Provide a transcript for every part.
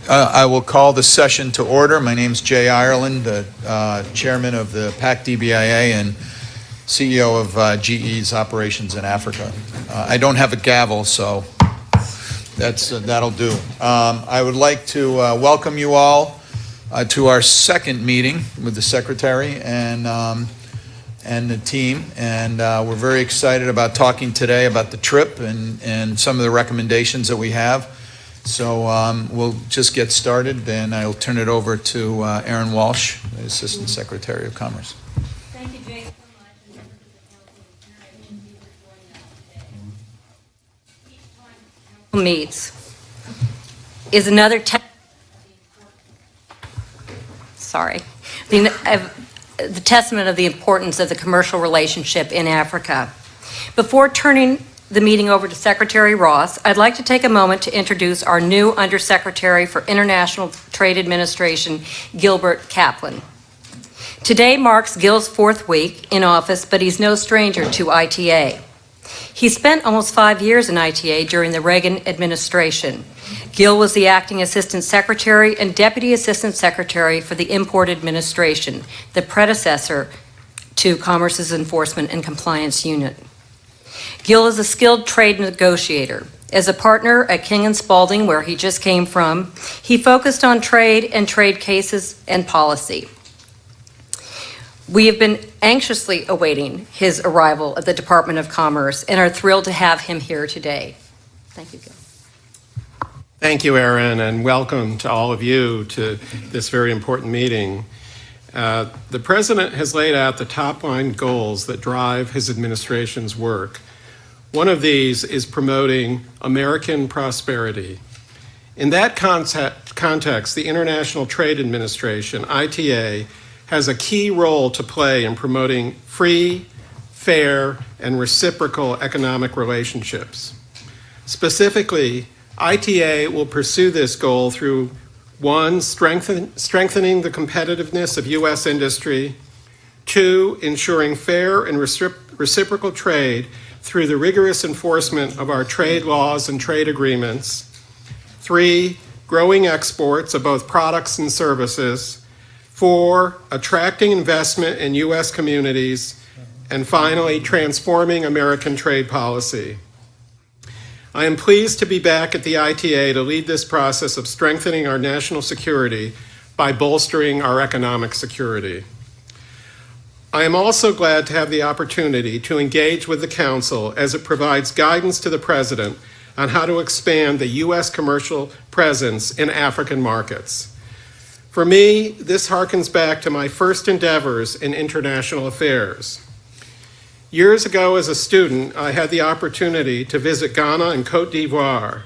I will call the session to order. My name's Jay Ireland, the chairman of the PAC DBIA and CEO of GE's operations in Africa. I don't have a gavel, so that'll do. I would like to welcome you all to our second meeting with the secretary and the team, and we're very excited about talking today about the trip and some of the recommendations that we have. So we'll just get started, then I'll turn it over to Erin Walsh, the Assistant Secretary of Commerce. Thank you, Jay, so much, and members of the Council of Interagency for joining us today. Each time the Council meets is another the testament of the importance of the commercial relationship in Africa. Before turning the meeting over to Secretary Ross, I'd like to take a moment to introduce our new Undersecretary for International Trade Administration, Gilbert Kaplan. Today marks Gil's 4th week in office, but he's no stranger to ITA. He spent almost 5 years in ITA during the Reagan administration. Gil was the acting assistant secretary and deputy assistant secretary for the Import Administration, the predecessor to Commerce's Enforcement and Compliance Unit. Gil is a skilled trade negotiator. As a partner at King & Spalding, where he just came from, he focused on trade and trade cases and policy. We have been anxiously awaiting his arrival at the Department of Commerce and are thrilled to have him here today. Thank you, Gil. Thank you, Erin, and welcome to all of you to this very important meeting. The President has laid out the top-line goals that drive his administration's work. One of these is promoting American prosperity. In that context, the International Trade Administration, ITA, has a key role to play in promoting free, fair, and reciprocal economic relationships. Specifically, ITA will pursue this goal through 1, strengthening the competitiveness of U.S. industry, 2, ensuring fair and reciprocal trade through the rigorous enforcement of our trade laws and trade agreements, 3, growing exports of both products and services, 4, attracting investment in U.S. communities, and finally, transforming American trade policy. I am pleased to be back at the ITA to lead this process of strengthening our national security by bolstering our economic security. I am also glad to have the opportunity to engage with the Council as it provides guidance to the President on how to expand the U.S. commercial presence in African markets. For me, this harkens back to my first endeavors in international affairs. Years ago, as a student, I had the opportunity to visit Ghana and Cote d'Ivoire.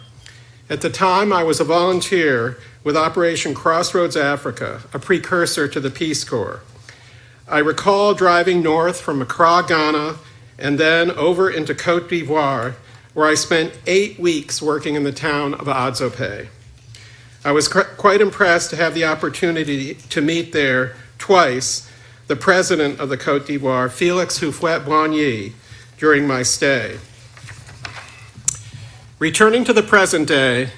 At the time, I was a volunteer with Operation Crossroads Africa, a precursor to the Peace Corps. I recall driving north from Accra, Ghana, and then over into Cote d'Ivoire, where I spent 8 weeks working in the town of Adzope. I was quite impressed to have the opportunity to meet there twice the president of the Cote d'Ivoire, Félix Houphouët-Boigny, during my stay. Returning to the present day,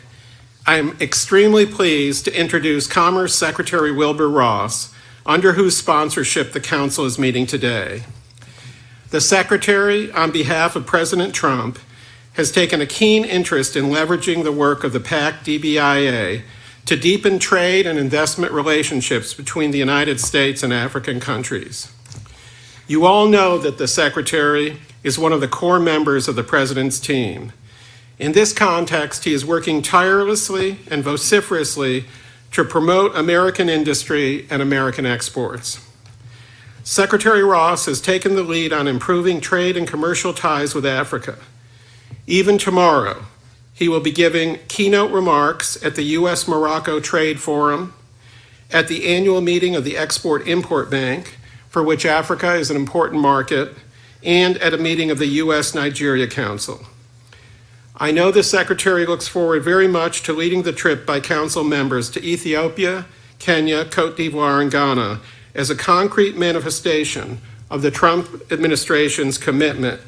I am extremely pleased to introduce Commerce Secretary Wilbur Ross, under whose sponsorship the Council is meeting today. The Secretary, on behalf of President Trump, has taken a keen interest in leveraging the work of the PAC DBIA to deepen trade and investment relationships between the United States and African countries. You all know that the Secretary is one of the core members of the President's team. In this context, he is working tirelessly and vociferously to promote American industry and American exports. Secretary Ross has taken the lead on improving trade and commercial ties with Africa. Even tomorrow, he will be giving keynote remarks at the U.S.-Morocco Trade Forum, at the annual meeting of the Export-Import Bank, for which Africa is an important market, and at a meeting of the U.S.-Nigeria Council. I know the Secretary looks forward very much to leading the trip by Council members to Ethiopia, Kenya, Cote d'Ivoire, and Ghana as a concrete manifestation of the Trump administration's commitment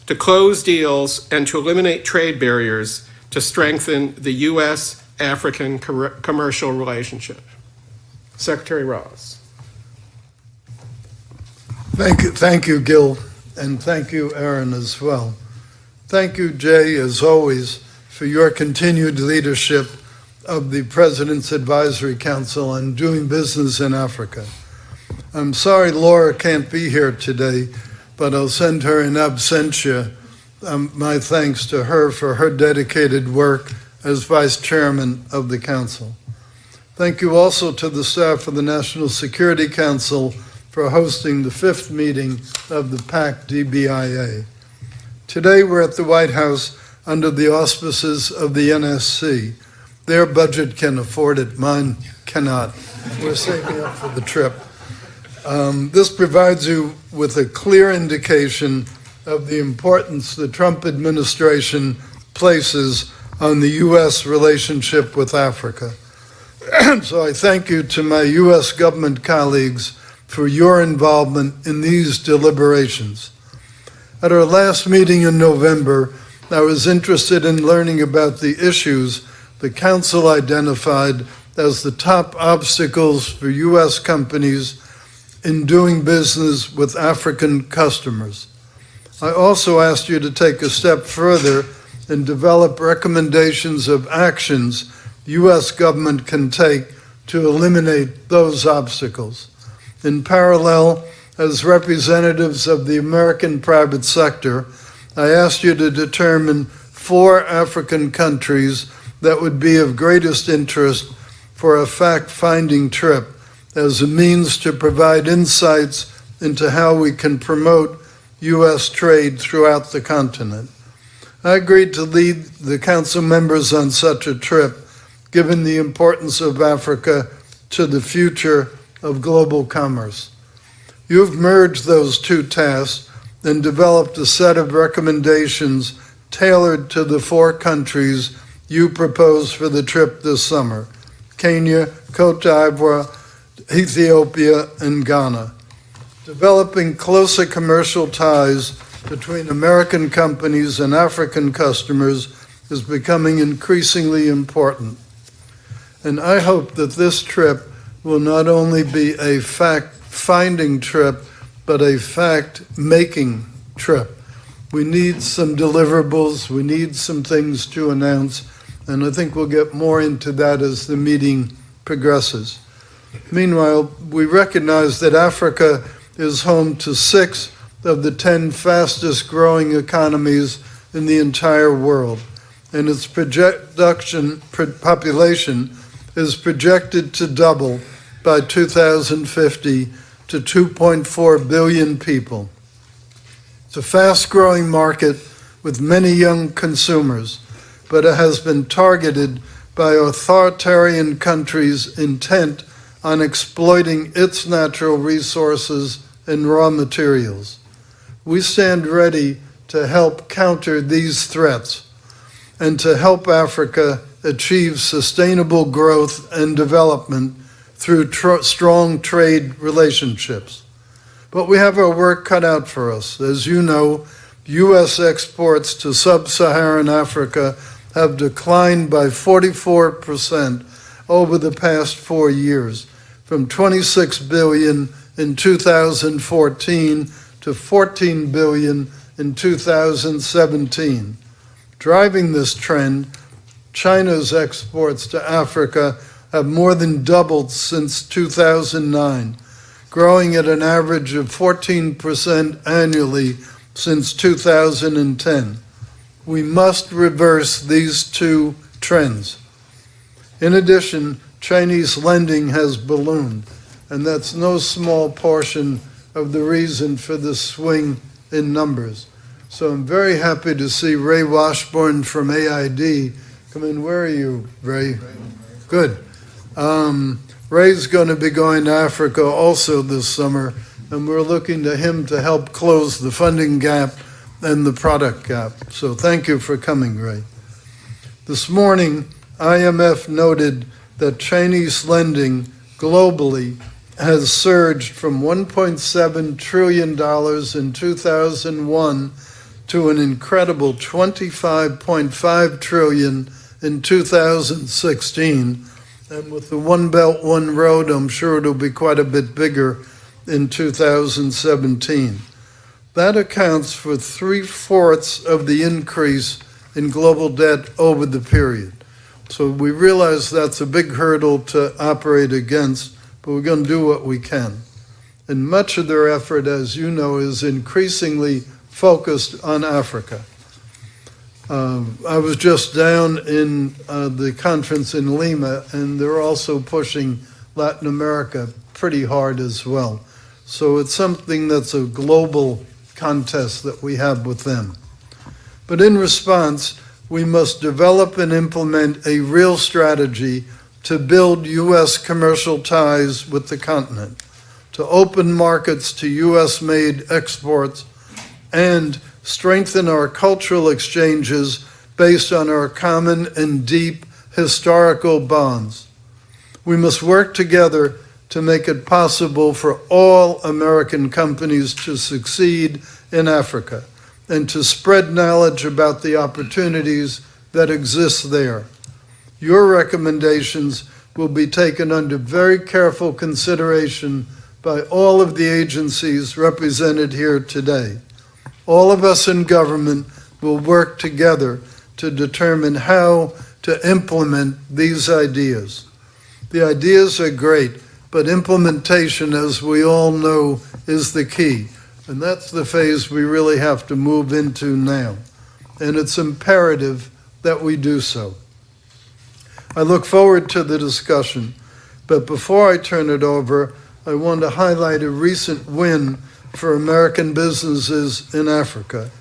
to close deals and to eliminate trade barriers to strengthen the U.S. African commercial relationship. Secretary Ross. Thank you, Gil, and thank you, Aaron, as well. Thank you, Jay, as always, for your continued leadership of the President's Advisory Council on doing business in Africa. I'm sorry Laura can't be here today, but I'll send her in absentia my thanks to her for her dedicated work as Vice Chairman of the Council. Thank you also to the staff of the National Security Council for hosting the 5th meeting of the PAC DBIA. Today we're at the White House under the auspices of the NSC. Their budget can afford it, mine cannot. We're saving up for the trip. This provides you with a clear indication of the importance the Trump administration places on the U.S. relationship with Africa. So I thank you to my U.S. government colleagues for your involvement in these deliberations. At our last meeting in November, I was interested in learning about the issues the Council identified as the top obstacles for U.S. companies in doing business with African customers. I also asked you to take a step further and develop recommendations of actions the U.S. government can take to eliminate those obstacles. In parallel, as representatives of the American private sector, I asked you to determine 4 African countries that would be of greatest interest for a fact-finding trip as a means to provide insights into how we can promote U.S. trade throughout the continent. I agreed to lead the Council members on such a trip, given the importance of Africa to the future of global commerce. You've merged those 2 tasks and developed a set of recommendations tailored to the 4 countries you propose for the trip this summer: Kenya, Cote d'Ivoire, Ethiopia, and Ghana. Developing closer commercial ties between American companies and African customers is becoming increasingly important. And I hope that this trip will not only be a fact-finding trip, but a fact-making trip. We need some deliverables, we need some things to announce, and I think we'll get more into that as the meeting progresses. Meanwhile, we recognize that Africa is home to 6 of the 10 fastest growing economies in the entire world, and its population is projected to double by 2050 to 2.4 billion people. It's a fast-growing market with many young consumers, but it has been targeted by authoritarian countries intent on exploiting its natural resources and raw materials. We stand ready to help counter these threats and to help Africa achieve sustainable growth and development through strong trade relationships. But we have our work cut out for us. As you know, U.S. exports to sub-Saharan Africa have declined by 44% over the past 4 years, from $26 billion in 2014 to $14 billion in 2017. Driving this trend, China's exports to Africa have more than doubled since 2009, growing at an average of 14% annually since 2010. We must reverse these 2 trends. In addition, Chinese lending has ballooned, and that's no small portion of the reason for the swing in numbers. So I'm very happy to see Ray Washburn from AID come in. Where are you, Ray? Good. Ray's going to be going to Africa also this summer, and we're looking to him to help close the funding gap and the product gap. So thank you for coming, Ray. This morning, IMF noted that Chinese lending globally has surged from $1.7 trillion in 2001 to an incredible $25.5 trillion in 2016. And with the One Belt, One Road, I'm sure it'll be quite a bit bigger in 2017. That accounts for 3/4 of the increase in global debt over the period. So we realize that's a big hurdle to operate against, but we're going to do what we can. And much of their effort, as you know, is increasingly focused on Africa. I was just down in the conference in Lima, and they're also pushing Latin America pretty hard as well. So it's something that's a global contest that we have with them. But in response, we must develop and implement a real strategy to build U.S. commercial ties with the continent, to open markets to U.S.-made exports, and strengthen our cultural exchanges based on our common and deep historical bonds. We must work together to make it possible for all American companies to succeed in Africa and to spread knowledge about the opportunities that exist there. Your recommendations will be taken under very careful consideration by all of the agencies represented here today. All of us in government will work together to determine how to implement these ideas. The ideas are great, but implementation, as we all know, is the key. And that's the phase we really have to move into now. And it's imperative that we do so. I look forward to the discussion, but before I turn it over, I want to highlight a recent win for American businesses in Africa.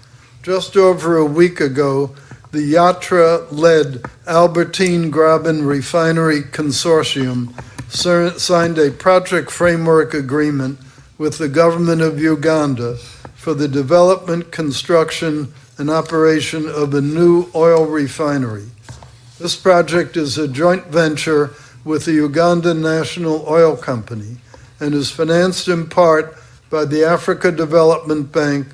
Just over a week ago, the Yatra-led Albertine Graben Refinery Consortium signed a project framework agreement with the government of Uganda for the development, construction, and operation of a new oil refinery. This project is a joint venture with the Uganda National Oil Company and is financed in part by the Africa Development Bank,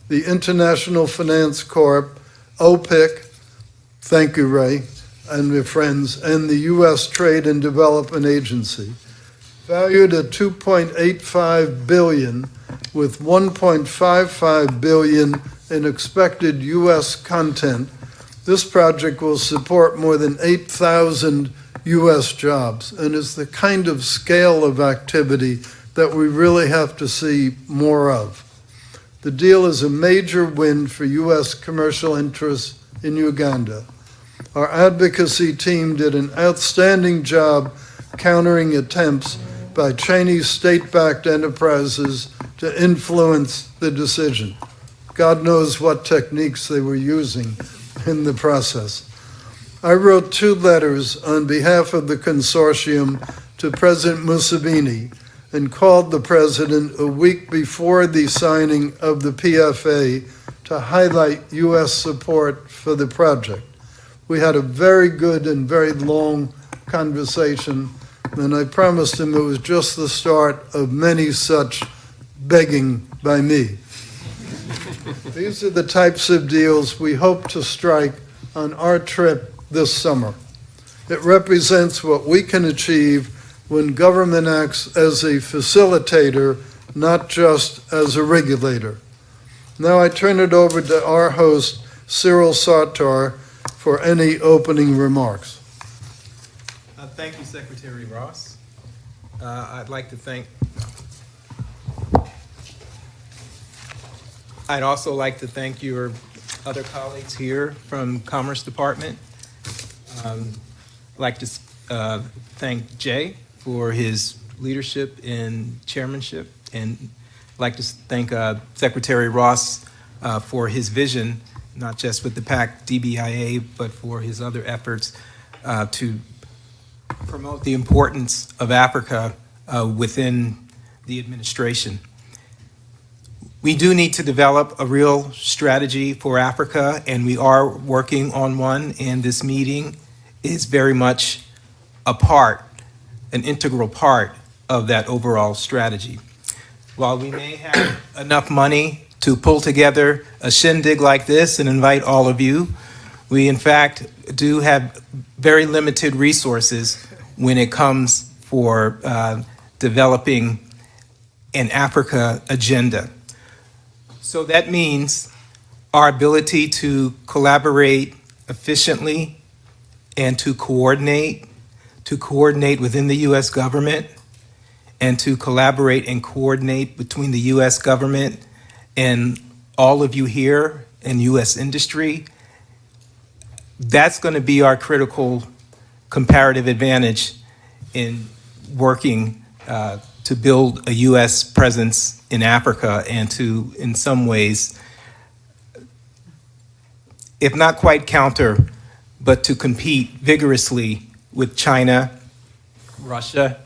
the International Finance Corp, OPIC, thank you, Ray, and your friends, and the U.S. Trade and Development Agency. Valued at $2.85 billion, with $1.55 billion in expected U.S. content, this project will support more than 8,000 U.S. jobs and is the kind of scale of activity that we really have to see more of. The deal is a major win for U.S. commercial interests in Uganda. Our advocacy team did an outstanding job countering attempts by Chinese state-backed enterprises to influence the decision. God knows what techniques they were using in the process. I wrote 2 letters on behalf of the consortium to President Museveni and called the president a week before the signing of the PFA to highlight U.S. support for the project. We had a very good and very long conversation, and I promised him it was just the start of many such begging by me. These are the types of deals we hope to strike on our trip this summer. It represents what we can achieve when government acts as a facilitator, not just as a regulator. Now I turn it over to our host, Cyril Sartar, for any opening remarks. Thank you, Secretary Ross. I'd also like to thank your other colleagues here from Commerce Department. I'd like to thank Jay for his leadership and chairmanship, and I'd like to thank Secretary Ross for his vision, not just with the PAC DBIA, but for his other efforts to promote the importance of Africa within the administration. We do need to develop a real strategy for Africa, and we are working on one, and this meeting is very much an integral part of that overall strategy. While we may have enough money to pull together a shindig like this and invite all of you, We, in fact, do have very limited resources when it comes for developing an Africa agenda. So that means our ability to collaborate efficiently and to coordinate within the U.S. government, and to collaborate and coordinate between the U.S. government and all of you here in U.S. industry. That's going to be our critical comparative advantage in working to build a U.S. presence in Africa and to, in some ways, if not quite counter, but to compete vigorously with China, Russia,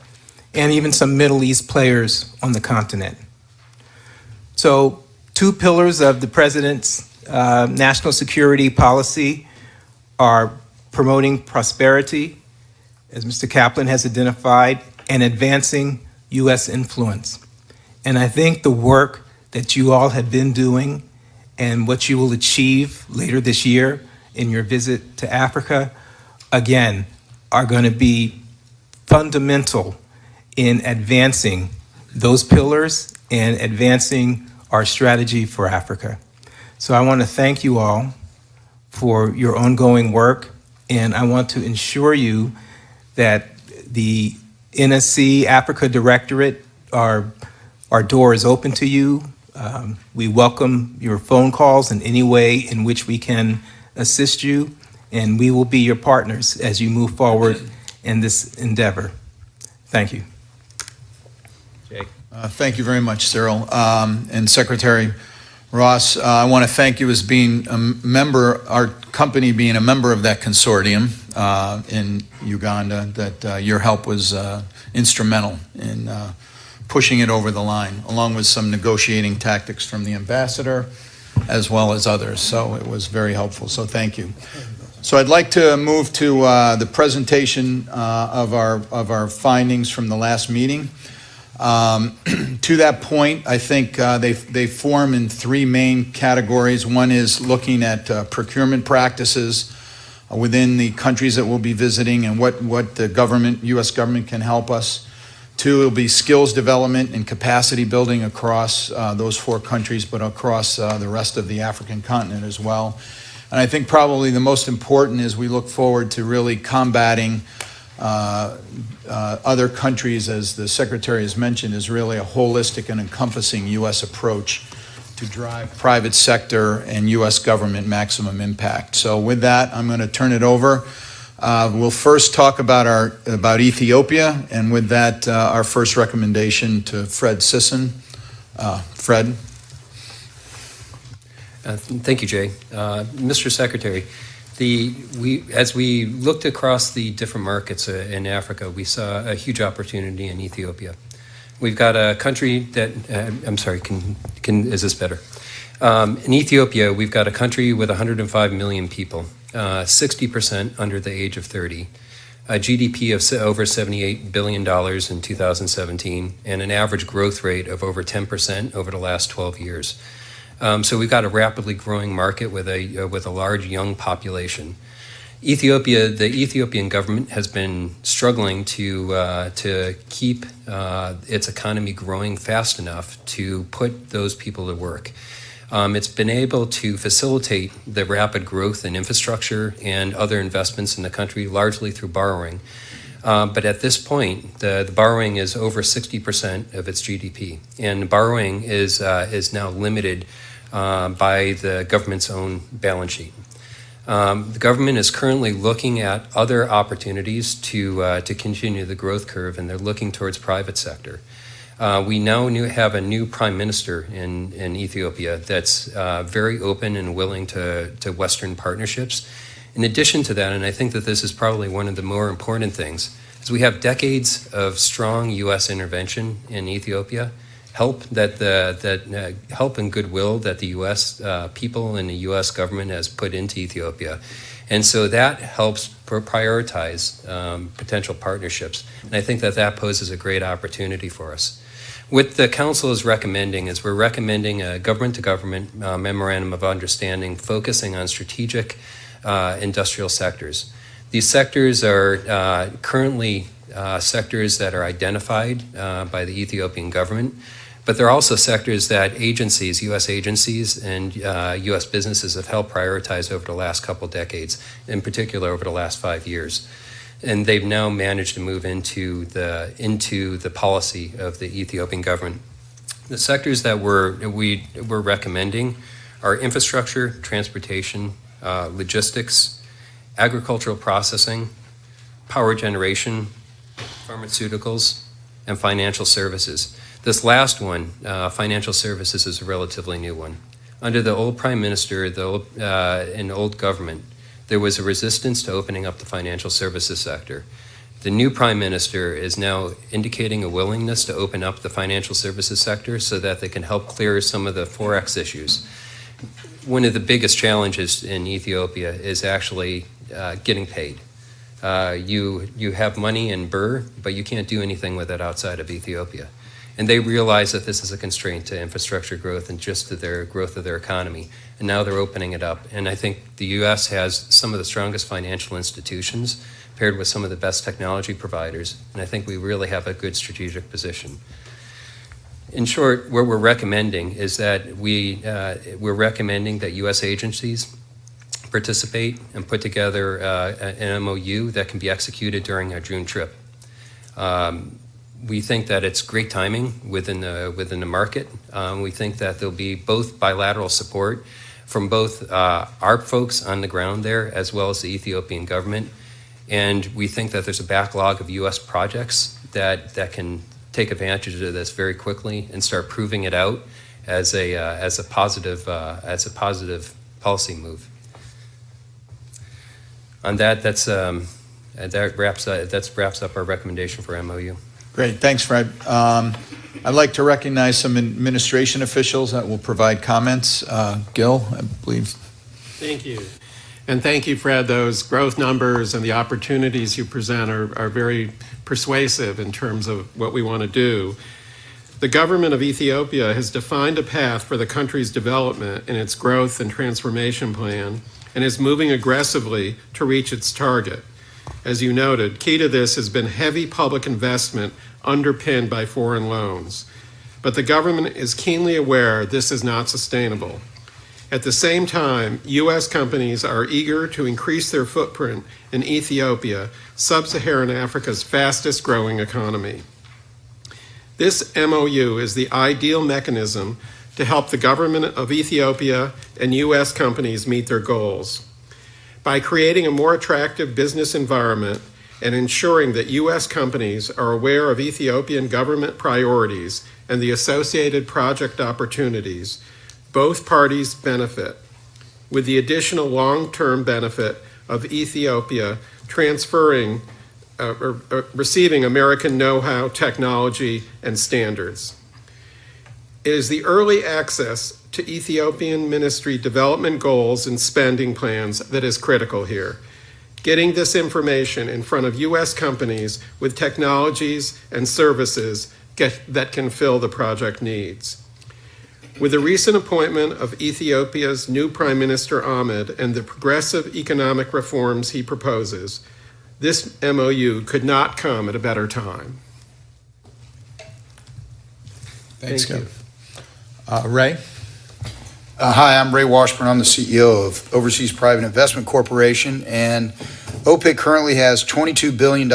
and even some Middle East players on the continent. So, two pillars of the President's national security policy are promoting prosperity, as Mr. Kaplan has identified, and advancing U.S. influence. And I think the work that you all have been doing and what you will achieve later this year in your visit to Africa, again, are going to be fundamental in advancing those pillars and advancing our strategy for Africa. So I want to thank you all for your ongoing work, and I want to ensure you that the NSC Africa Directorate, our door is open to you. We welcome your phone calls in any way in which we can assist you, and we will be your partners as you move forward in this endeavor. Thank you. Jay. Thank you very much, Cyril. And Secretary Ross, I want to thank you as being a member, our company being a member of that consortium in Uganda, that your help was instrumental in pushing it over the line, along with some negotiating tactics from the ambassador, as well as others. So it was very helpful, so thank you. So I'd like to move to the presentation of our findings from the last meeting. To that point, I think they form in three main categories. One is looking at procurement practices within the countries that we'll be visiting and what the government, U.S. government, can help us. Two, will be skills development and capacity building across those four countries, but across the rest of the African continent as well. And I think probably the most important is we look forward to really combating other countries, as the Secretary has mentioned, is really a holistic and encompassing U.S. approach to drive private sector and U.S. government maximum impact. So with that, I'm going to turn it over. We'll first talk about Ethiopia, and with that, our first recommendation to Fred Sisson. Fred. Thank you, Jay. Mr. Secretary, as we looked across the different markets in Africa, we saw a huge opportunity in Ethiopia. We've got a country that, is this better? In Ethiopia, we've got a country with 105 million people, 60% under the age of 30, a GDP of over $78 billion in 2017, and an average growth rate of over 10% over the last 12 years. So we've got a rapidly growing market with a large young population. The Ethiopian government has been struggling to keep its economy growing fast enough to put those people to work. It's been able to facilitate the rapid growth in infrastructure and other investments in the country, largely through borrowing. But at this point, the borrowing is over 60% of its GDP, and borrowing is now limited by the government's own balance sheet. The government is currently looking at other opportunities to continue the growth curve, and they're looking towards private sector. We now have a new prime minister in Ethiopia that's very open and willing to Western partnerships. In addition to that, and I think that this is probably one of the more important things, is we have decades of strong U.S. intervention in Ethiopia, help and goodwill that the U.S. people and the U.S. government has put into Ethiopia. And so that helps prioritize potential partnerships. And I think that poses a great opportunity for us. What the Council is recommending is we're recommending a government-to-government memorandum of understanding focusing on strategic industrial sectors. These sectors are currently sectors that are identified by the Ethiopian government, but they're also sectors that agencies, U.S. agencies and U.S. businesses have helped prioritize over the last couple decades, in particular over the last 5 years. And they've now managed to move into the policy of the Ethiopian government. The sectors that we're recommending are infrastructure, transportation, logistics, agricultural processing, power generation, pharmaceuticals, and financial services. This last one, financial services, is a relatively new one. Under the old prime minister, and old government, there was a resistance to opening up the financial services sector. The new prime minister is now indicating a willingness to open up the financial services sector so that they can help clear some of the Forex issues. One of the biggest challenges in Ethiopia is actually getting paid. You have money in birr, but you can't do anything with it outside of Ethiopia. And they realize that this is a constraint to infrastructure growth and just to their growth of their economy. And now they're opening it up. And I think the U.S. has some of the strongest financial institutions paired with some of the best technology providers. And I think we really have a good strategic position. In short, what we're recommending is that we're recommending that U.S. agencies participate and put together an MOU that can be executed during our June trip. We think that it's great timing within the market. We think that there'll be both bilateral support from both our folks on the ground there as well as the Ethiopian government. And we think that there's a backlog of U.S. projects that can take advantage of this very quickly and start proving it out as a positive policy move. On that, that wraps up our recommendation for MOU. Great, thanks, Fred. I'd like to recognize some administration officials that will provide comments. Gil, I believe. Thank you. And thank you, Fred. Those growth numbers and the opportunities you present are very persuasive in terms of what we want to do. The government of Ethiopia has defined a path for the country's development in its growth and transformation plan and is moving aggressively to reach its target. As you noted, key to this has been heavy public investment underpinned by foreign loans. But the government is keenly aware this is not sustainable. At the same time, U.S. companies are eager to increase their footprint in Ethiopia, sub-Saharan Africa's fastest growing economy. This MOU is the ideal mechanism to help the government of Ethiopia and U.S. companies meet their goals. By creating a more attractive business environment and ensuring that U.S. companies are aware of Ethiopian government priorities and the associated project opportunities, both parties benefit, with the additional long-term benefit of Ethiopia receiving American know-how, technology, and standards. It is the early access to Ethiopian ministry development goals and spending plans that is critical here. Getting this information in front of U.S. companies with technologies and services that can fill the project needs. With the recent appointment of Ethiopia's new Prime Minister Ahmed and the progressive economic reforms he proposes, this MOU could not come at a better time. Thanks, Thank Gil. Ray? Hi, I'm Ray Washburn. I'm the CEO of Overseas Private Investment Corporation, and OPIC currently has $22 billion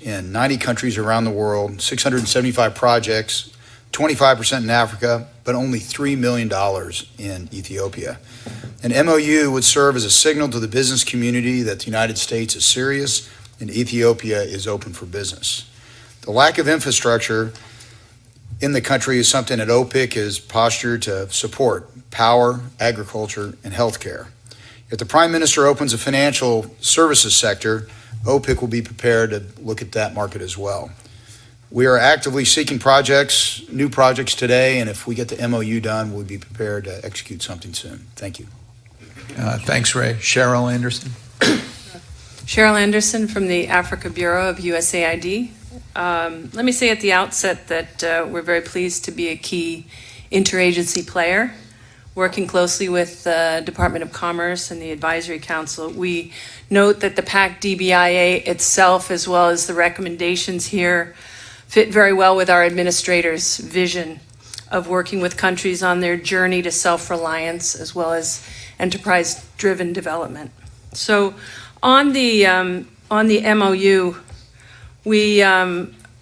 in 90 countries around the world, 675 projects, 25% in Africa, but only $3 million in Ethiopia. An MOU would serve as a signal to the business community that the United States is serious and Ethiopia is open for business. The lack of infrastructure in the country is something that OPIC is postured to support: power, agriculture, and healthcare. If the Prime Minister opens a financial services sector, OPIC will be prepared to look at that market as well. We are actively seeking new projects today, and if we get the MOU done, we'll be prepared to execute something soon. Thank you. Thanks, Ray. Cheryl Anderson? Cheryl Anderson from the Africa Bureau of USAID. Let me say at the outset that we're very pleased to be a key interagency player working closely with the Department of Commerce and the Advisory Council. We note that the PAC DBIA itself, as well as the recommendations here, fit very well with our administrator's vision of working with countries on their journey to self-reliance as well as enterprise-driven development. So on the MOU,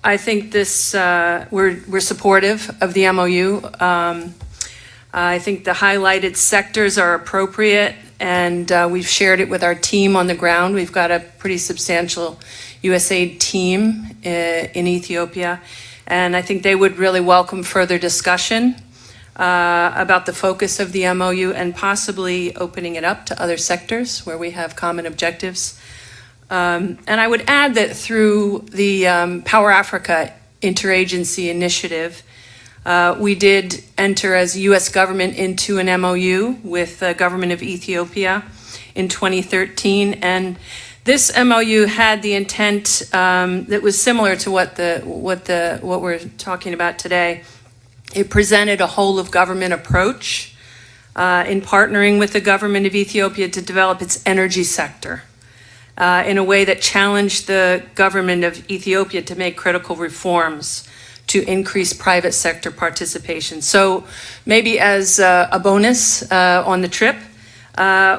I think we're supportive of the MOU. I think the highlighted sectors are appropriate, and we've shared it with our team on the ground. We've got a pretty substantial USAID team in Ethiopia, and I think they would really welcome further discussion about the focus of the MOU and possibly opening it up to other sectors where we have common objectives. And I would add that through the Power Africa Interagency Initiative, we did enter as U.S. government into an MOU with the government of Ethiopia in 2013, and this MOU had the intent that was similar to what we're talking about today. It presented a whole of government approach in partnering with the government of Ethiopia to develop its energy sector in a way that challenged the government of Ethiopia to make critical reforms to increase private sector participation. So maybe as a bonus on the trip,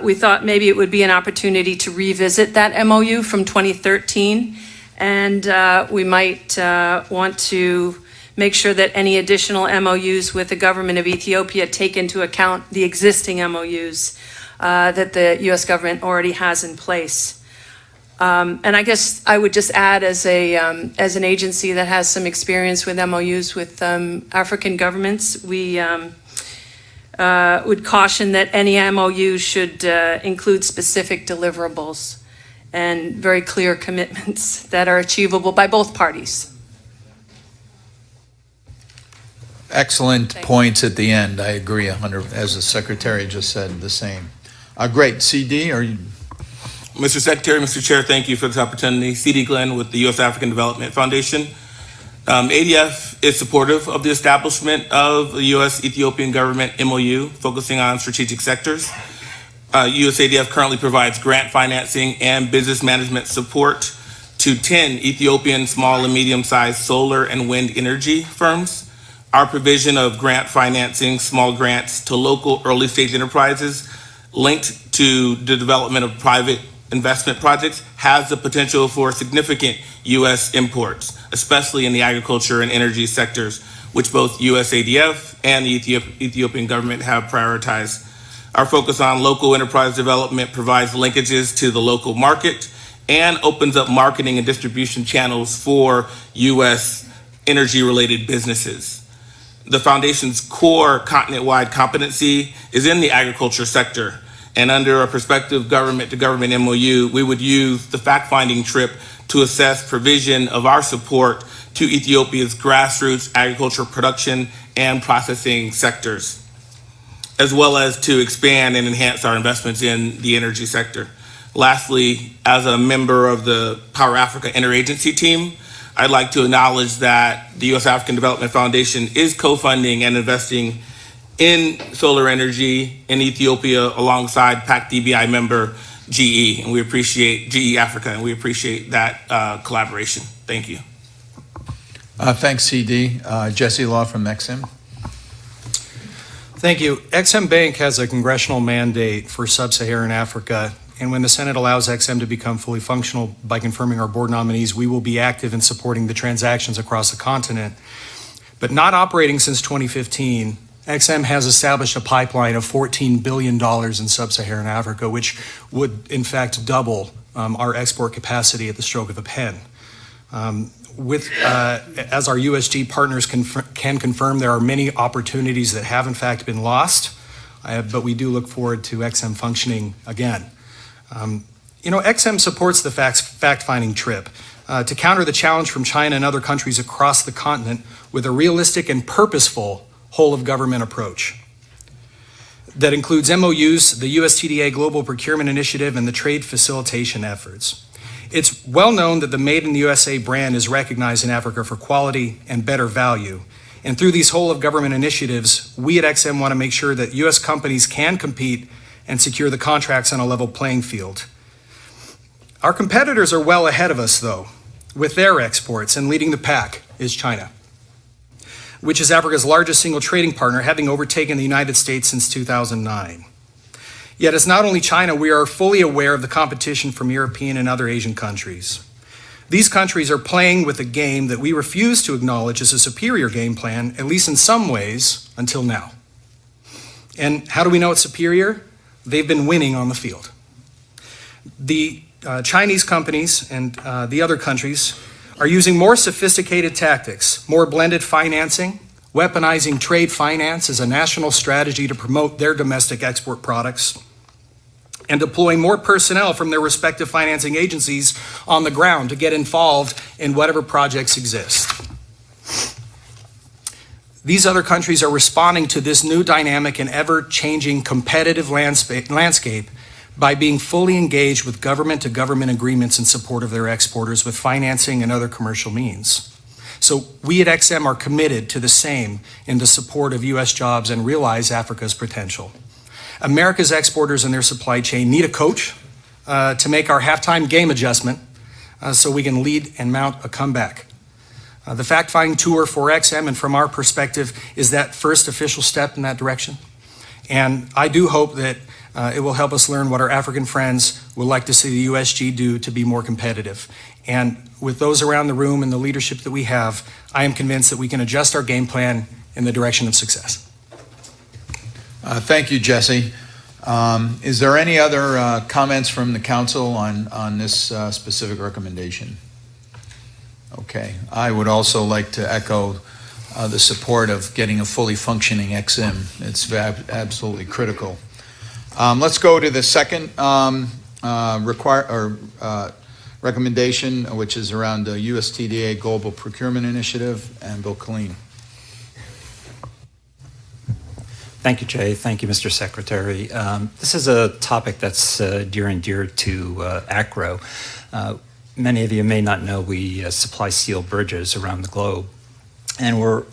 we thought maybe it would be an opportunity to revisit that MOU from 2013, and we might want to make sure that any additional MOUs with the government of Ethiopia take into account the existing MOUs that the U.S. government already has in place. And I guess I would just add, as an agency that has some experience with MOUs with African governments, we would caution that any MOU should include specific deliverables and very clear commitments that are achievable by both parties. Excellent points at the end. I agree 100, as the secretary just said, the same. Great. CD, are you? Mr. Secretary, Mr. Chair, thank you for this opportunity. C.D. Glenn with the U.S. African Development Foundation. ADF is supportive of the establishment of the U.S. Ethiopian government MOU focusing on strategic sectors. USADF currently provides grant financing and business management support to 10 Ethiopian small and medium-sized solar and wind energy firms. Our provision of grant financing, small grants to local early-stage enterprises linked to the development of private investment projects has the potential for significant U.S. imports, especially in the agriculture and energy sectors, which both USADF and the Ethiopian government have prioritized. Our focus on local enterprise development provides linkages to the local market and opens up marketing and distribution channels for U.S. energy-related businesses. The Foundation's core continent-wide competency is in the agriculture sector, and under a prospective government-to-government MOU, we would use the fact-finding trip to assess provision of our support to Ethiopia's grassroots agriculture production and processing sectors, as well as to expand and enhance our investments in the energy sector. Lastly, as a member of the Power Africa Interagency team, I'd like to acknowledge that the U.S. African Development Foundation is co-funding and investing in solar energy in Ethiopia alongside PAC DBI member GE, and we appreciate GE Africa, and we appreciate that collaboration. Thank you. Thanks, CD. Jesse Law from XM. Thank you. XM Bank has a congressional mandate for sub-Saharan Africa, and when the Senate allows XM to become fully functional by confirming our board nominees, we will be active in supporting the transactions across the continent. But not operating since 2015, XM has established a pipeline of $14 billion in sub-Saharan Africa, which would in fact double our export capacity at the stroke of a pen. As our USG partners can confirm, there are many opportunities that have in fact been lost, but we do look forward to XM functioning again. XM supports the fact-finding trip to counter the challenge from China and other countries across the continent with a realistic and purposeful whole-of-government approach that includes MOUs, the USTDA Global Procurement Initiative, and the trade facilitation efforts. It's well known that the Made in the USA brand is recognized in Africa for quality and better value, And through these whole-of-government initiatives, we at XM want to make sure that U.S. companies can compete and secure the contracts on a level playing field. Our competitors are well ahead of us, though, with their exports, and leading the pack is China, which is Africa's largest single trading partner, having overtaken the United States since 2009. Yet it's not only China, we are fully aware of the competition from European and other Asian countries. These countries are playing with a game that we refuse to acknowledge as a superior game plan, at least in some ways, until now. And how do we know it's superior? They've been winning on the field. The Chinese companies and the other countries are using more sophisticated tactics, more blended financing, weaponizing trade finance as a national strategy to promote their domestic export products, and deploying more personnel from their respective financing agencies on the ground to get involved in whatever projects exist. These other countries are responding to this new dynamic and ever-changing competitive landscape by being fully engaged with government-to-government agreements in support of their exporters with financing and other commercial means. So we at XM are committed to the same in the support of U.S. jobs and realize Africa's potential. America's exporters and their supply chain need a coach to make our halftime game adjustment so we can lead and mount a comeback. The fact-finding tour for XM, and from our perspective, is that first official step in that direction. And I do hope that it will help us learn what our African friends would like to see the USG do to be more competitive. And with those around the room and the leadership that we have, I am convinced that we can adjust our game plan in the direction of success. Thank you, Jesse. Is there any other comments from the council on this specific recommendation? Okay. I would also like to echo the support of getting a fully functioning XM. It's absolutely critical. Let's go to the second recommendation, which is around the USTDA Global Procurement Initiative, and Bill Colleen. Thank you, Jay. Thank you, Mr. Secretary. This is a topic that's dear and dear to ACRO. Many of you may not know we supply steel bridges around the globe, and we're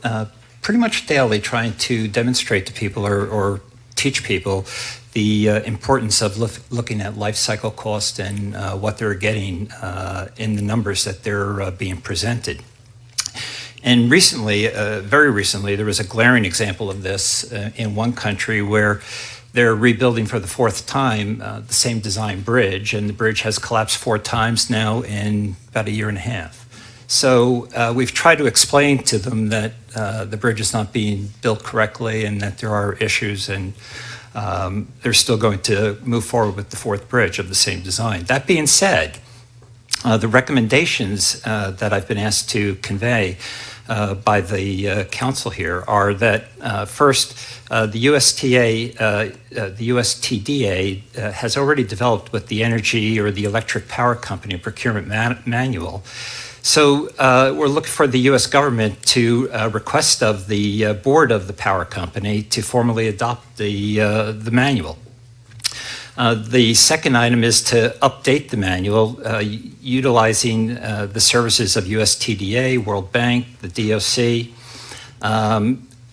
pretty much daily trying to demonstrate to people or teach people the importance of looking at life cycle cost and what they're getting in the numbers that they're being presented. And recently, very recently, there was a glaring example of this in one country where they're rebuilding for the fourth time the same design bridge, and the bridge has collapsed 4 times now in about a year and a half. So we've tried to explain to them that the bridge is not being built correctly and that there are issues, and they're still going to move forward with the 4th bridge of the same design. That being said, the recommendations that I've been asked to convey by the council here are that first, the USTDA has already developed with the energy or the electric power company procurement manual. So we're looking for the U.S. government to request of the board of the power company to formally adopt the manual. The second item is to update the manual utilizing the services of USTDA, World Bank, the DOC,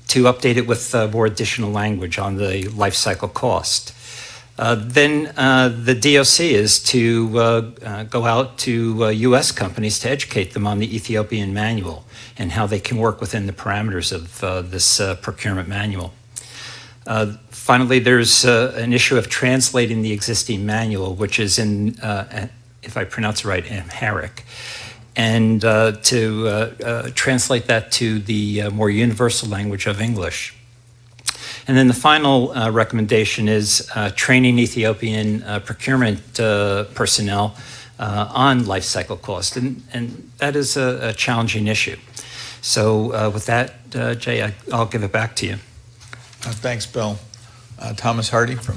to update it with more additional language on the life cycle cost. Then the DOC is to go out to U.S. companies to educate them on the Ethiopian manual and how they can work within the parameters of this procurement manual. Finally, there's an issue of translating the existing manual, which is in, if I pronounce it right, Amharic, and to translate that to the more universal language of English. And then the final recommendation is training Ethiopian procurement personnel on life cycle cost, and that is a challenging issue. So with that, Jay, I'll give it back to you. Thanks, Bill. Thomas Hardy from...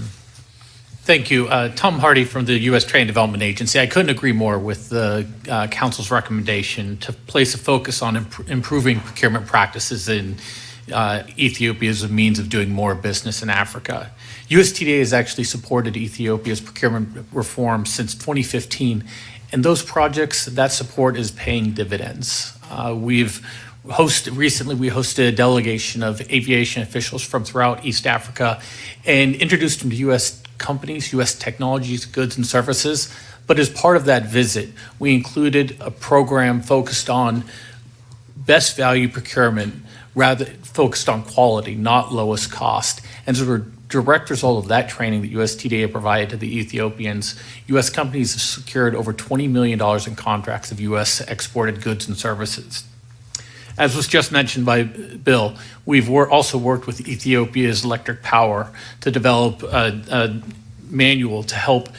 Thank you. Tom Hardy from the U.S. Trade and Development Agency. I couldn't agree more with the Council's recommendation to place a focus on improving procurement practices in Ethiopia as a means of doing more business in Africa. USTDA has actually supported Ethiopia's procurement reform since 2015, and those projects, that support is paying dividends. We've Recently, we hosted a delegation of aviation officials from throughout East Africa and introduced them to U.S. companies, U.S. technologies, goods, and services. But as part of that visit, we included a program focused on best value procurement, rather focused on quality, not lowest cost. And so we're direct result of that training that USTDA provided to the Ethiopians, U.S. companies have secured over $20 million in contracts of U.S. exported goods and services. As was just mentioned by Bill, we've also worked with Ethiopia's electric power to develop a manual to help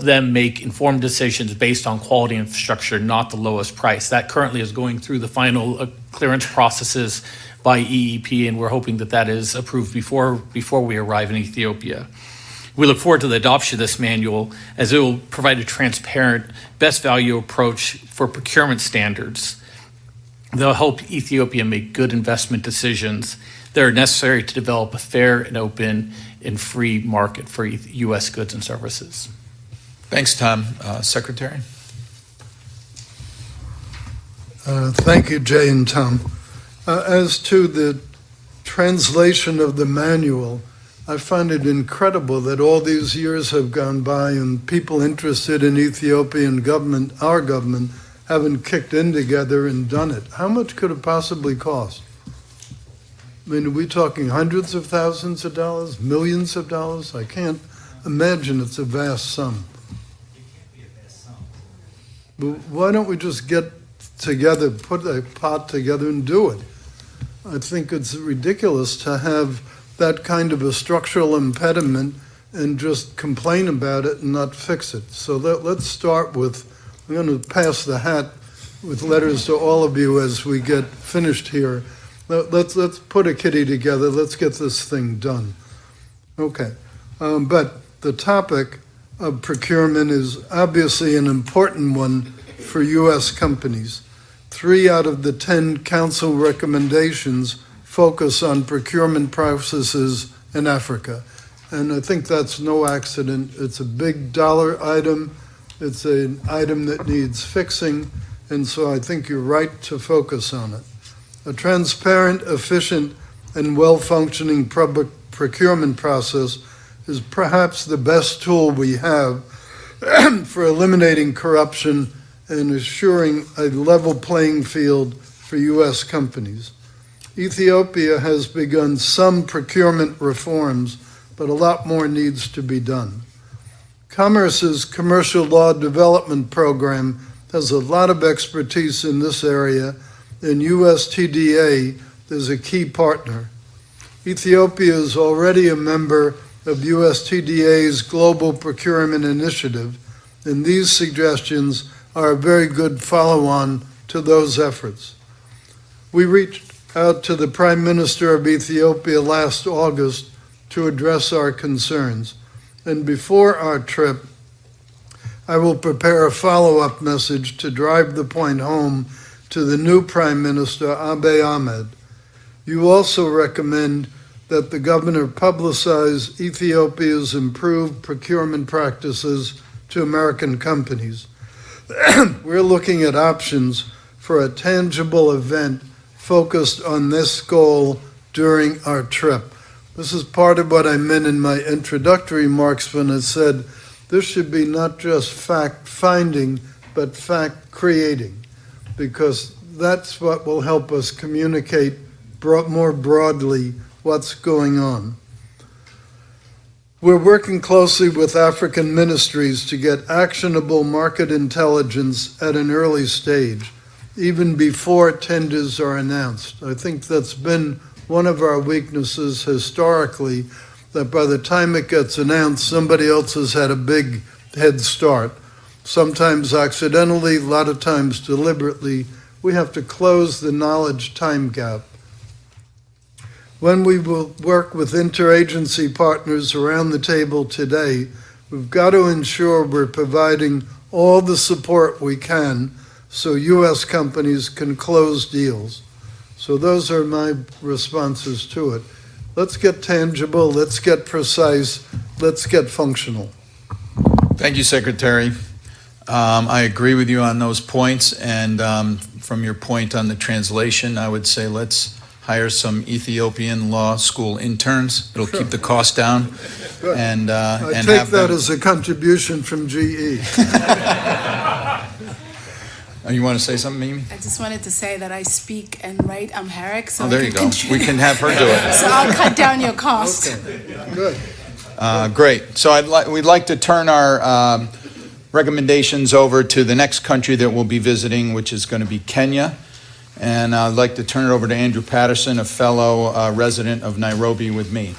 them make informed decisions based on quality infrastructure, not the lowest price. That currently is going through the final clearance processes by EEP, and we're hoping that that is approved before we arrive in Ethiopia. We look forward to the adoption of this manual, as it will provide a transparent, best value approach for procurement standards. They'll help Ethiopia make good investment decisions that are necessary to develop a fair and open and free market for U.S. goods and services. Thanks, Tom. Secretary? Thank you, Jay and Tom. As to the translation of the manual, I find it incredible that all these years have gone by and people interested in Ethiopian government, our government, haven't kicked in together and done it. How much could it possibly cost? I mean, are we talking hundreds of thousands of dollars, millions of dollars? I can't imagine it's a vast sum. But why don't we just get together, put a pot together and do it? I think it's ridiculous to have that kind of a structural impediment and just complain about it and not fix it. So let's start with, I'm going to pass the hat with letters to all of you as we get finished here. Let's put a kitty together. Let's get this thing done. Okay. But the topic of procurement is obviously an important one for U.S. companies. 3 out of the 10 council recommendations focus on procurement processes in Africa. And I think that's no accident. It's a big dollar item. It's an item that needs fixing. And so I think you're right to focus on it. A transparent, efficient, and well-functioning public procurement process is perhaps the best tool we have for eliminating corruption and assuring a level playing field for U.S. companies. Ethiopia has begun some procurement reforms, but a lot more needs to be done. Commerce's Commercial Law Development Program has a lot of expertise in this area, and USTDA is a key partner. Ethiopia is already a member of USTDA's Global Procurement Initiative, and these suggestions are a very good follow-on to those efforts. We reached out to the Prime Minister of Ethiopia last August to address our concerns, and before our trip, I will prepare a follow-up message to drive the point home to the new Prime Minister, Abiy Ahmed. You also recommend that the governor publicize Ethiopia's improved procurement practices to American companies. We're looking at options for a tangible event focused on this goal during our trip. This is part of what I meant in my introductory remarks when I said this should be not just fact-finding, but fact-creating, because that's what will help us communicate more broadly what's going on. We're working closely with African ministries to get actionable market intelligence at an early stage, even before tenders are announced. I think that's been one of our weaknesses historically, that by the time it gets announced, somebody else has had a big head start. Sometimes accidentally, a lot of times deliberately. We have to close the knowledge time gap. When we will work with interagency partners around the table today, we've got to ensure we're providing all the support we can so U.S. companies can close deals. So those are my responses to it. Let's get tangible, let's get precise, let's get functional. Thank you, Secretary. I agree with you on those points, and from your point on the translation, I would say let's hire some Ethiopian law school interns. It'll keep the cost down. Good. And I and take have that them. as a contribution from GE. You want to say something, Mimi? I just wanted to say that I speak and write Amharic, so Oh, I there can you go. contribute. We can have her do it. So I'll cut down your cost. Good. Great. So we'd like to turn our recommendations over to the next country that we'll be visiting, which is going to be Kenya. And I'd like to turn it over to Andrew Patterson, a fellow resident of Nairobi with me.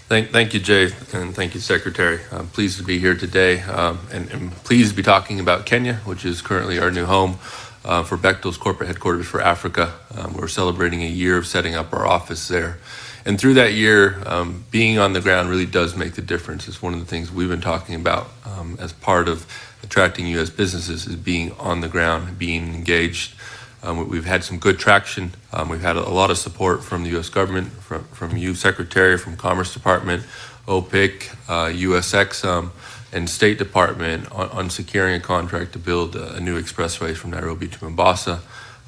Thank you, Jay, and thank you, Secretary. I'm pleased to be here today and pleased to be talking about Kenya, which is currently our new home for Bechtel's corporate headquarters for Africa. We're celebrating a year of setting up our office there. And through that year, being on the ground really does make the difference. It's one of the things we've been talking about as part of attracting U.S. businesses is being on the ground, being engaged. We've had some good traction. We've had a lot of support from the U.S. government, from you, Secretary, from Commerce Department, OPIC, USX, and State Department on securing a contract to build a new expressway from Nairobi to Mombasa.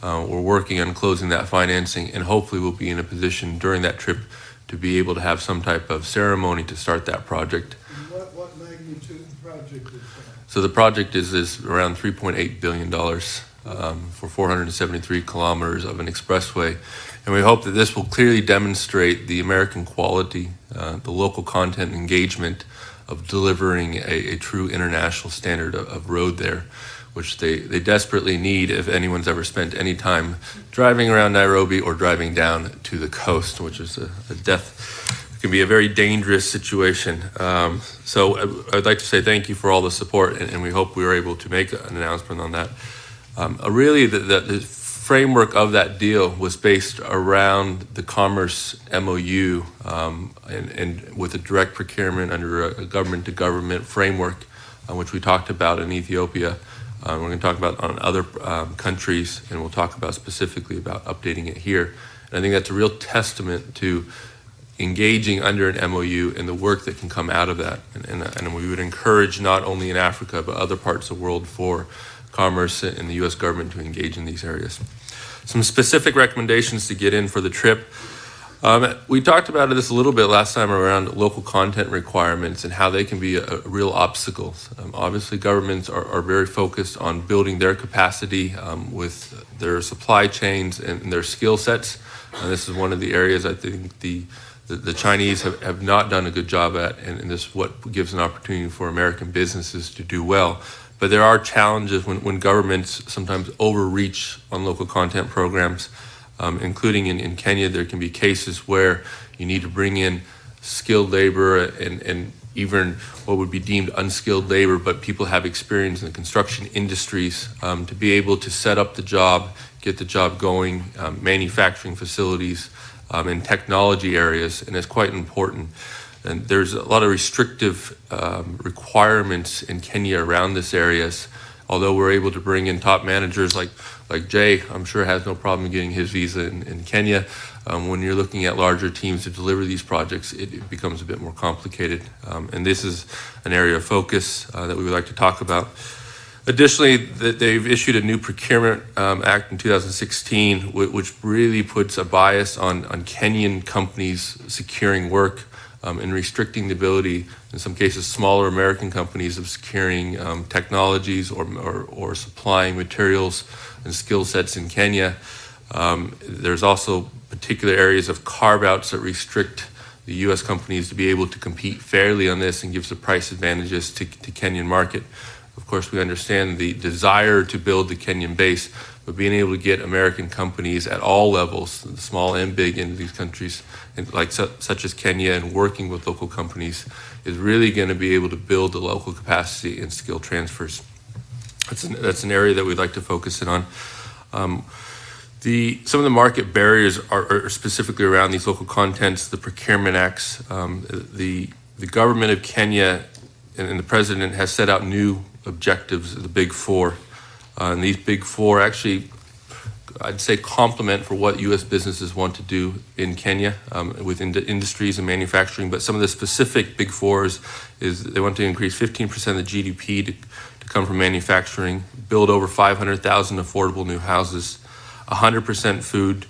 We're working on closing that financing, and hopefully we'll be in a position during that trip to be able to have some type of ceremony to start that project. What magnitude project is that? So the project is around $3.8 billion for 473 kilometers of an expressway. And we hope that this will clearly demonstrate the American quality, the local content engagement of delivering a true international standard of road there, which they desperately need if anyone's ever spent any time driving around Nairobi or driving down to the coast, which is a death. It can be a very dangerous situation. So I'd like to say thank you for all the support, and we hope we were able to make an announcement on that. Really, the framework of that deal was based around the Commerce MOU and with a direct procurement under a government-to-government framework, which we talked about in Ethiopia. We're going to talk about on other countries, and we'll talk about specifically about updating it here. And I think that's a real testament to engaging under an MOU and the work that can come out of that. And we would encourage not only in Africa, but other parts of the world for commerce and the U.S. government to engage in these areas. Some specific recommendations to get in for the trip. We talked about this a little bit last time around local content requirements and how they can be a real obstacle. Obviously, governments are very focused on building their capacity with their supply chains and their skill sets. And this is one of the areas I think the Chinese have not done a good job at, and this is what gives an opportunity for American businesses to do well. But there are challenges when governments sometimes overreach on local content programs, including in Kenya. There can be cases where you need to bring in skilled labor and even what would be deemed unskilled labor, but people have experience in the construction industries to be able to set up the job, get the job going, manufacturing facilities, in technology areas, and it's quite important. And there's a lot of restrictive requirements in Kenya around this areas. Although we're able to bring in top managers like Jay, I'm sure has no problem getting his visa in Kenya. When you're looking at larger teams to deliver these projects, it becomes a bit more complicated. And this is an area of focus that we would like to talk about. Additionally, they've issued a new Procurement Act in 2016, which really puts a bias on Kenyan companies securing work and restricting the ability, in some cases, smaller American companies of securing technologies or supplying materials and skill sets in Kenya. There's also particular areas of carve-outs that restrict the U.S. companies to be able to compete fairly on this and gives the price advantages to Kenyan market. Of course, we understand the desire to build the Kenyan base, but being able to get American companies at all levels, small and big, into these countries, and such as Kenya, and working with local companies is really going to be able to build the local capacity and skill transfers. That's an area that we'd like to focus in on. Some of the market barriers are specifically around these local contents, the procurement acts. The government of Kenya and the president has set out new objectives, the Big Four. And these Big Four actually I'd say, complement for what U.S. businesses want to do in Kenya within the industries and manufacturing. But some of the specific Big Fours is they want to increase 15% of the GDP to come from manufacturing, build over 500,000 affordable new houses, 100% food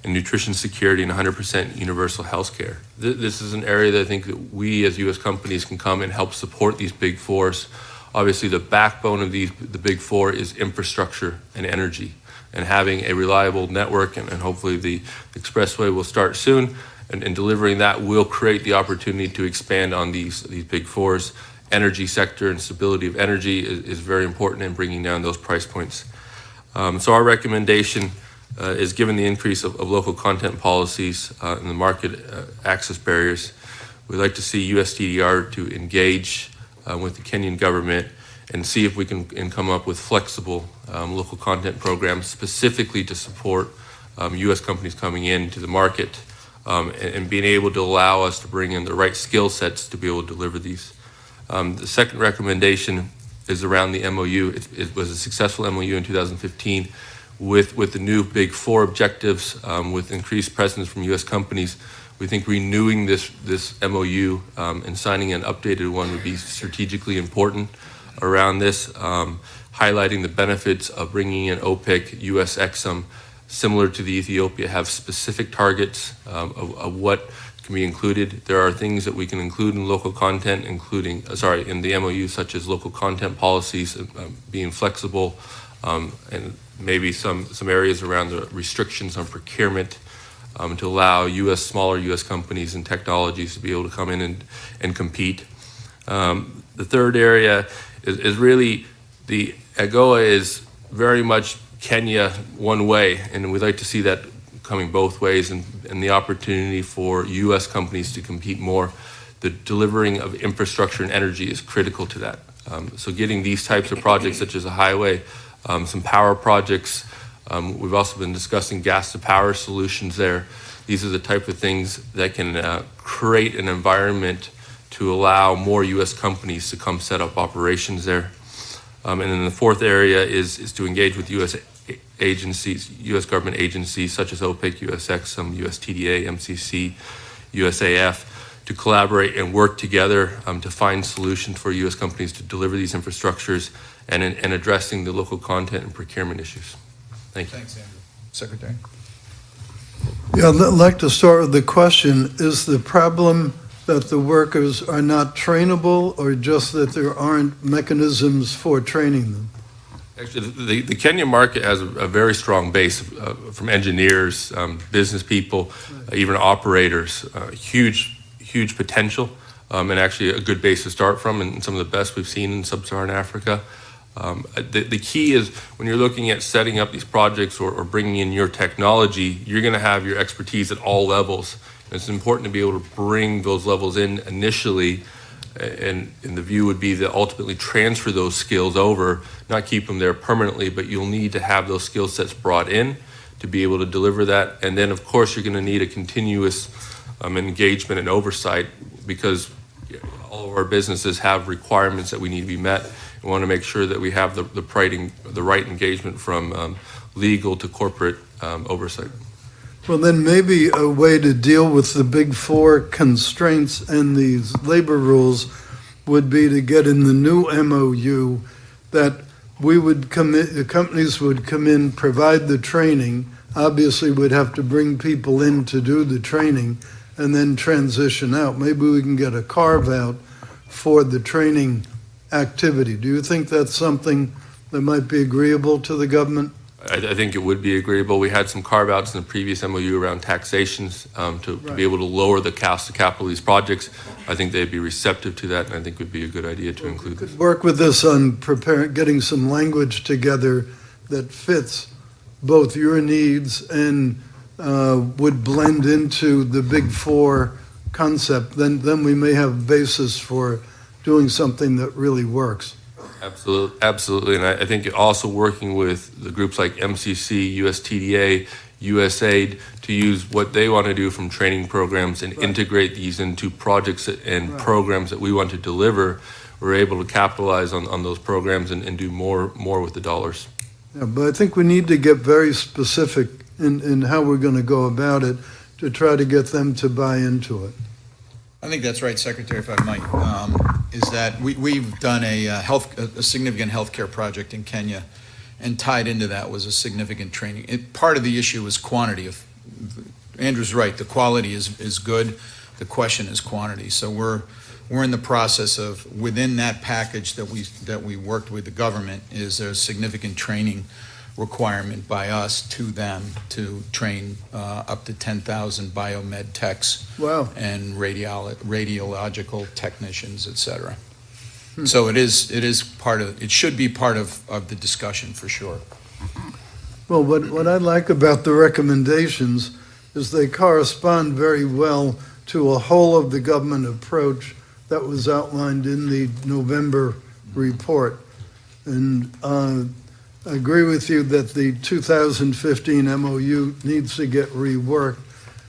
and nutrition security, and 100% universal health care. This is an area that I think that we as U.S. companies can come and help support these Big Fours. Obviously, the backbone of the Big Four is infrastructure and energy, and having a reliable network, and hopefully the expressway will start soon, and delivering that will create the opportunity to expand on these Big Fours. Energy sector and stability of energy is very important in bringing down those price points. So our recommendation is, given the increase of local content policies and the market access barriers, we'd like to see USTDR to engage with the Kenyan government and see if we can come up with flexible local content programs specifically to support U.S. companies coming into the market and being able to allow us to bring in the right skill sets to be able to deliver these. The second recommendation is around the MOU. It was a successful MOU in 2015 with the new Big Four objectives, with increased presence from U.S. companies. We think renewing this MOU and signing an updated one would be strategically important around this, highlighting the benefits of bringing in OPEC, U.S. Exxon, similar to the Ethiopia, have specific targets of what can be included. There are things that we can include in local content, including, in the MOU, such as local content policies, being flexible, and maybe some areas around the restrictions on procurement, to allow smaller U.S. companies and technologies to be able to come in and compete. The third area is really the AGOA is very much Kenya one way, and we'd like to see that coming both ways, and the opportunity for U.S. companies to compete more. The delivering of infrastructure and energy is critical to that. So getting these types of projects, such as a highway, some power projects. We've also been discussing gas to power solutions there. These are the type of things that can create an environment to allow more U.S. companies to come set up operations there. And then the fourth area is to engage with U.S. agencies, U.S. government agencies such as OPEC, U.S. Exxon, U.S. TDA, MCC, USAF, to collaborate and work together to find solutions for U.S. companies to deliver these infrastructures and addressing the local content and procurement issues. Thank you. Thanks, Andrew. Secretary. Yeah, I'd like to start with the question, is the problem that the workers are not trainable, or just that there aren't mechanisms for training them? Actually, the Kenyan market has a very strong base from engineers, business people, even operators, huge potential, and actually a good base to start from, and some of the best we've seen in sub-Saharan Africa. The key is when you're looking at setting up these projects or bringing in your technology, you're going to have your expertise at all levels. And it's important to be able to bring those levels in initially, and the view would be to ultimately transfer those skills over, not keep them there permanently, but you'll need to have those skill sets brought in to be able to deliver that. And then, of course, you're going to need a continuous engagement and oversight, because all of our businesses have requirements that we need to be met. We want to make sure that we have the right engagement from legal to corporate oversight. Well, then maybe a way to deal with the Big Four constraints and these labor rules would be to get in the new MOU that the companies would come in, provide the training, obviously would have to bring people in to do the training, and then transition out. Maybe we can get a carve out for the training activity. Do you think that's something that might be agreeable to the government? I think it would be agreeable. We had some carve-outs in the previous MOU around taxations to be able to lower the cost of capital of these projects. I think they'd be receptive to that, and I think it would be a good idea to include this. Work with us on getting some language together that fits both your needs and would blend into the Big Four concept. Then we may have a basis for doing something that really works. Absolutely, and I think also working with the groups like MCC, USTDA, USAID to use what they want to do from training programs and integrate these into projects and programs that we want to deliver. We're able to capitalize on those programs and do more with the dollars. Yeah, but I think we need to get very specific in how we're going to go about it to try to get them to buy into it. I think that's right, Secretary, if I might, is that we've done a significant healthcare project in Kenya, and tied into that was a significant training. Part of the issue is quantity. Andrew's right, the quality is good, the question is quantity. So we're in the process of, within that package that we worked with the government, is there a significant training requirement by us to them to train up to 10,000 biomed techs. Wow. And radiological technicians, et cetera. So it should be part of the discussion for sure. Well, what I like about the recommendations is they correspond very well to a whole of the government approach that was outlined in the November report. And I agree with you that the 2015 MOU needs to get reworked,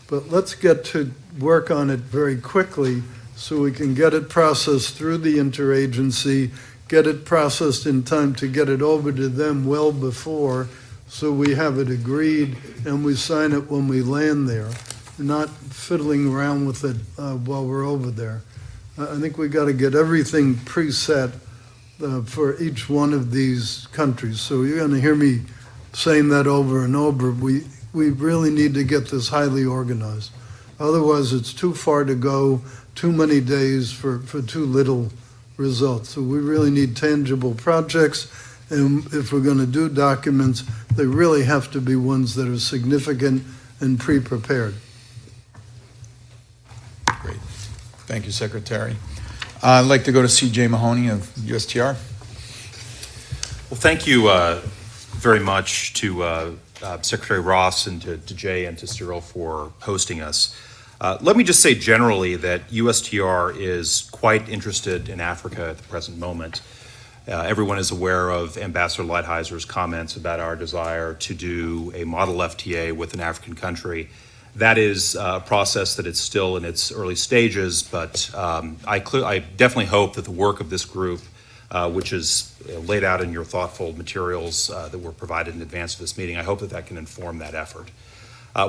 but let's get to work on it very quickly so we can get it processed through the interagency, get it processed in time to get it over to them well before, so we have it agreed and we sign it when we land there, not fiddling around with it while we're over there. I think we got to get everything preset for each one of these countries. So you're going to hear me saying that over and over. We really need to get this highly organized. Otherwise, it's too far to go, too many days for too little results. So we really need tangible projects. And if we're going to do documents, they really have to be ones that are significant and pre-prepared. Great. Thank you, Secretary. I'd like to go to C.J. Mahoney of USTR. Well, thank you very much to Secretary Ross and to Jay and to Cyril for hosting us. Let me just say generally that USTR is quite interested in Africa at the present moment. Everyone is aware of Ambassador Lighthizer comments about our desire to do a model FTA with an African country. That is a process that is still in its early stages, but I definitely hope that the work of this group, which is laid out in your thoughtful materials that were provided in advance of this meeting, I hope that that can inform that effort.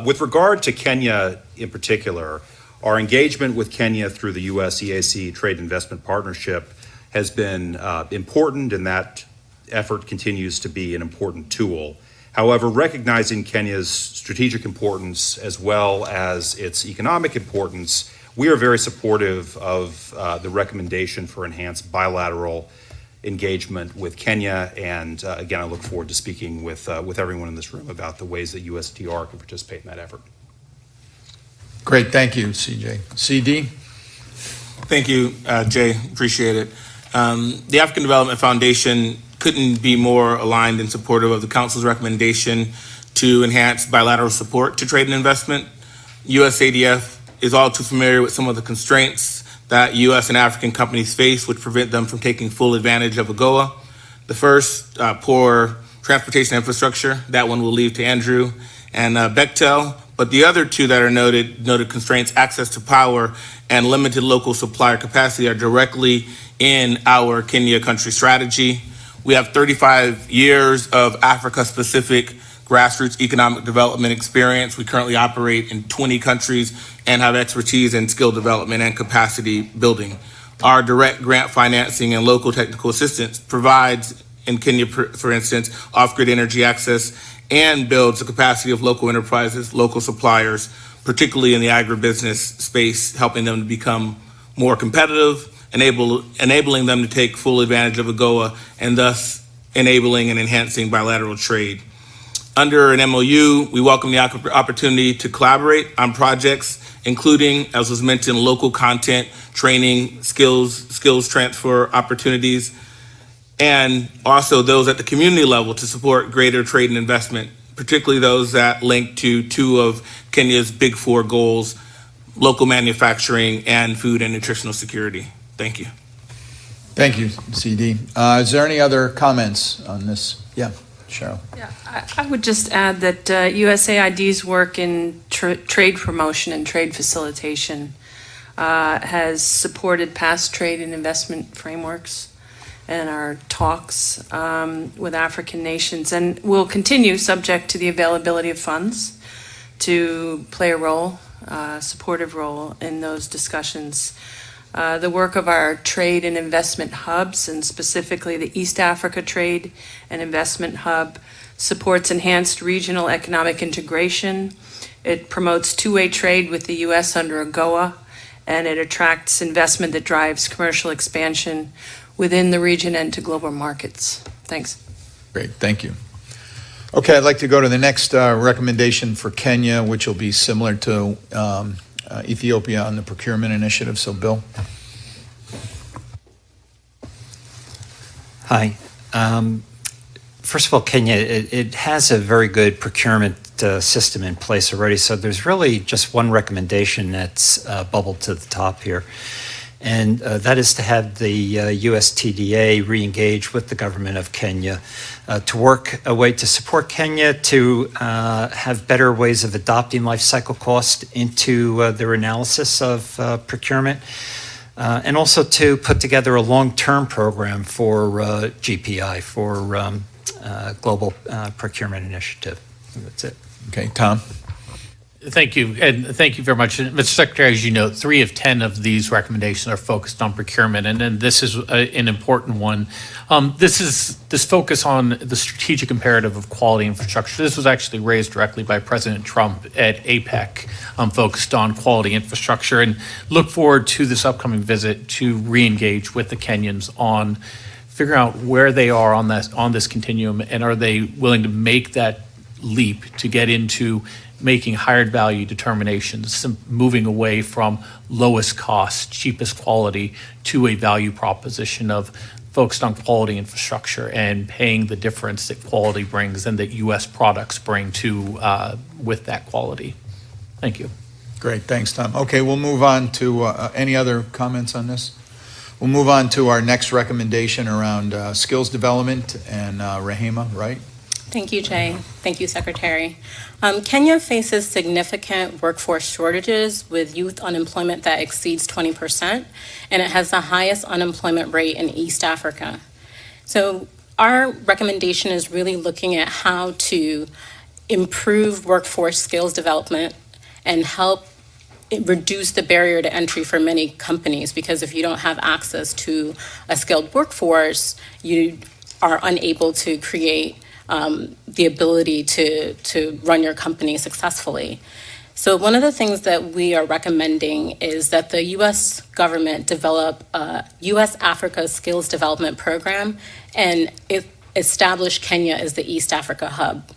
With regard to Kenya in particular, our engagement with Kenya through the U.S. EAC Trade Investment Partnership has been important, and that effort continues to be an important tool. However, recognizing Kenya's strategic importance as well as its economic importance, we are very supportive of the recommendation for enhanced bilateral engagement with Kenya. And again, I look forward to speaking with everyone in this room about the ways that USTR can participate in that effort. Great, thank you, C.J. C.D.? Thank you, Jay. Appreciate it. The African Development Foundation couldn't be more aligned and supportive of the Council's recommendation to enhance bilateral support to trade and investment. USADF is all too familiar with some of the constraints that U.S. and African companies face, which prevent them from taking full advantage of AGOA. The first, poor transportation infrastructure. That one will leave to Andrew and Bechtel. But the other two that are noted constraints, access to power and limited local supplier capacity, are directly in our Kenya country strategy. We have 35 years of Africa-specific grassroots economic development experience. We currently operate in 20 countries and have expertise in skill development and capacity building. Our direct grant financing and local technical assistance provides, in Kenya, for instance, off-grid energy access and builds the capacity of local enterprises, local suppliers, particularly in the agribusiness space, helping them to become more competitive, enabling them to take full advantage of AGOA, and thus enabling and enhancing bilateral trade. Under an MOU, we welcome the opportunity to collaborate on projects, including, as was mentioned, local content, training, skills transfer opportunities, and also those at the community level to support greater trade and investment, particularly those that link to two of Kenya's big four goals, local manufacturing and food and nutritional security. Thank you. Thank you, CD. Is there any other comments on this? Yeah, Cheryl. Yeah, I would just add that USAID's work in trade promotion and trade facilitation has supported past trade and investment frameworks. and our talks with African nations. And we'll continue, subject to the availability of funds, to play a role, supportive role in those discussions. The work of our trade and investment hubs, and specifically the East Africa Trade and Investment Hub, supports enhanced regional economic integration. It promotes two-way trade with the U.S. under AGOA, and it attracts investment that drives commercial expansion within the region and to global markets. Thanks. Great, thank you. Okay, I'd like to go to the next recommendation for Kenya, which will be similar to Ethiopia on the procurement initiative. So, Bill. Hi. First of all, Kenya, it has a very good procurement system in place already, so there's really just one recommendation that's bubbled to the top here, and that is to have the USTDA re-engage with the government of Kenya to work a way to support Kenya to have better ways of adopting life cycle cost into their analysis of procurement. And also to put together a long-term program for GPI, for Global Procurement Initiative. That's it. Okay, Tom. Thank you, and thank you very much. Mr. Secretary, as you know, 3 of 10 of these recommendations are focused on procurement, and then this is an important one. This focus on the strategic imperative of quality infrastructure. This was actually raised directly by President Trump at APEC, focused on quality infrastructure, and look forward to this upcoming visit to re-engage with the Kenyans on figuring out where they are on this continuum, and are they willing to make that leap to get into making higher value determinations, moving away from lowest cost, cheapest quality to a value proposition of focused on quality infrastructure and paying the difference that quality brings and that U.S. products bring to with that quality. Thank you. Great, thanks, Tom. Okay, we'll move on to any other comments on this? We'll move on to our next recommendation around skills development, and Rahima, right? Thank you, Jay. Thank you, Secretary. Kenya faces significant workforce shortages with youth unemployment that exceeds 20%, and it has the highest unemployment rate in East Africa. So our recommendation is really looking at how to improve workforce skills development and help reduce the barrier to entry for many companies, because if you don't have access to a skilled workforce, you are unable to create the ability to run your company successfully. So one of the things that we are recommending is that the U.S. government develop a U.S. Africa Skills Development Program and establish Kenya as the East Africa hub.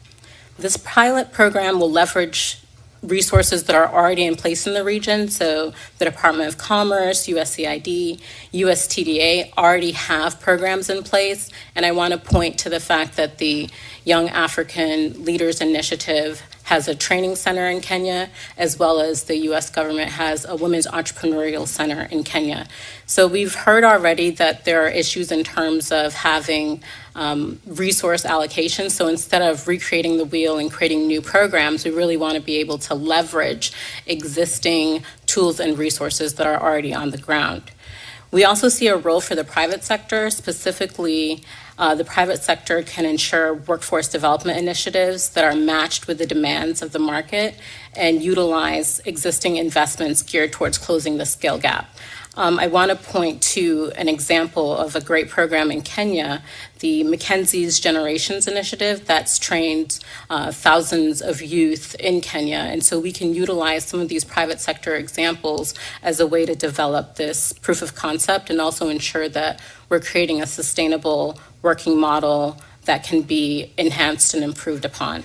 This pilot program will leverage resources that are already in place in the region. So the Department of Commerce, USAID, USTDA already have programs in place. And I want to point to the fact that the Young African Leaders Initiative has a training center in Kenya, as well as the U.S. government has a Women's Entrepreneurial Center in Kenya. So we've heard already that there are issues in terms of having resource allocation. So instead of recreating the wheel and creating new programs, we really want to be able to leverage existing tools and resources that are already on the ground. We also see a role for the private sector, specifically the private sector can ensure workforce development initiatives that are matched with the demands of the market and utilize existing investments geared towards closing the skill gap. I want to point to an example of a great program in Kenya, the Mackenzie's Generations Initiative that's trained thousands of youth in Kenya. And so we can utilize some of these private sector examples as a way to develop this proof of concept and also ensure that we're creating a sustainable working model that can be enhanced and improved upon.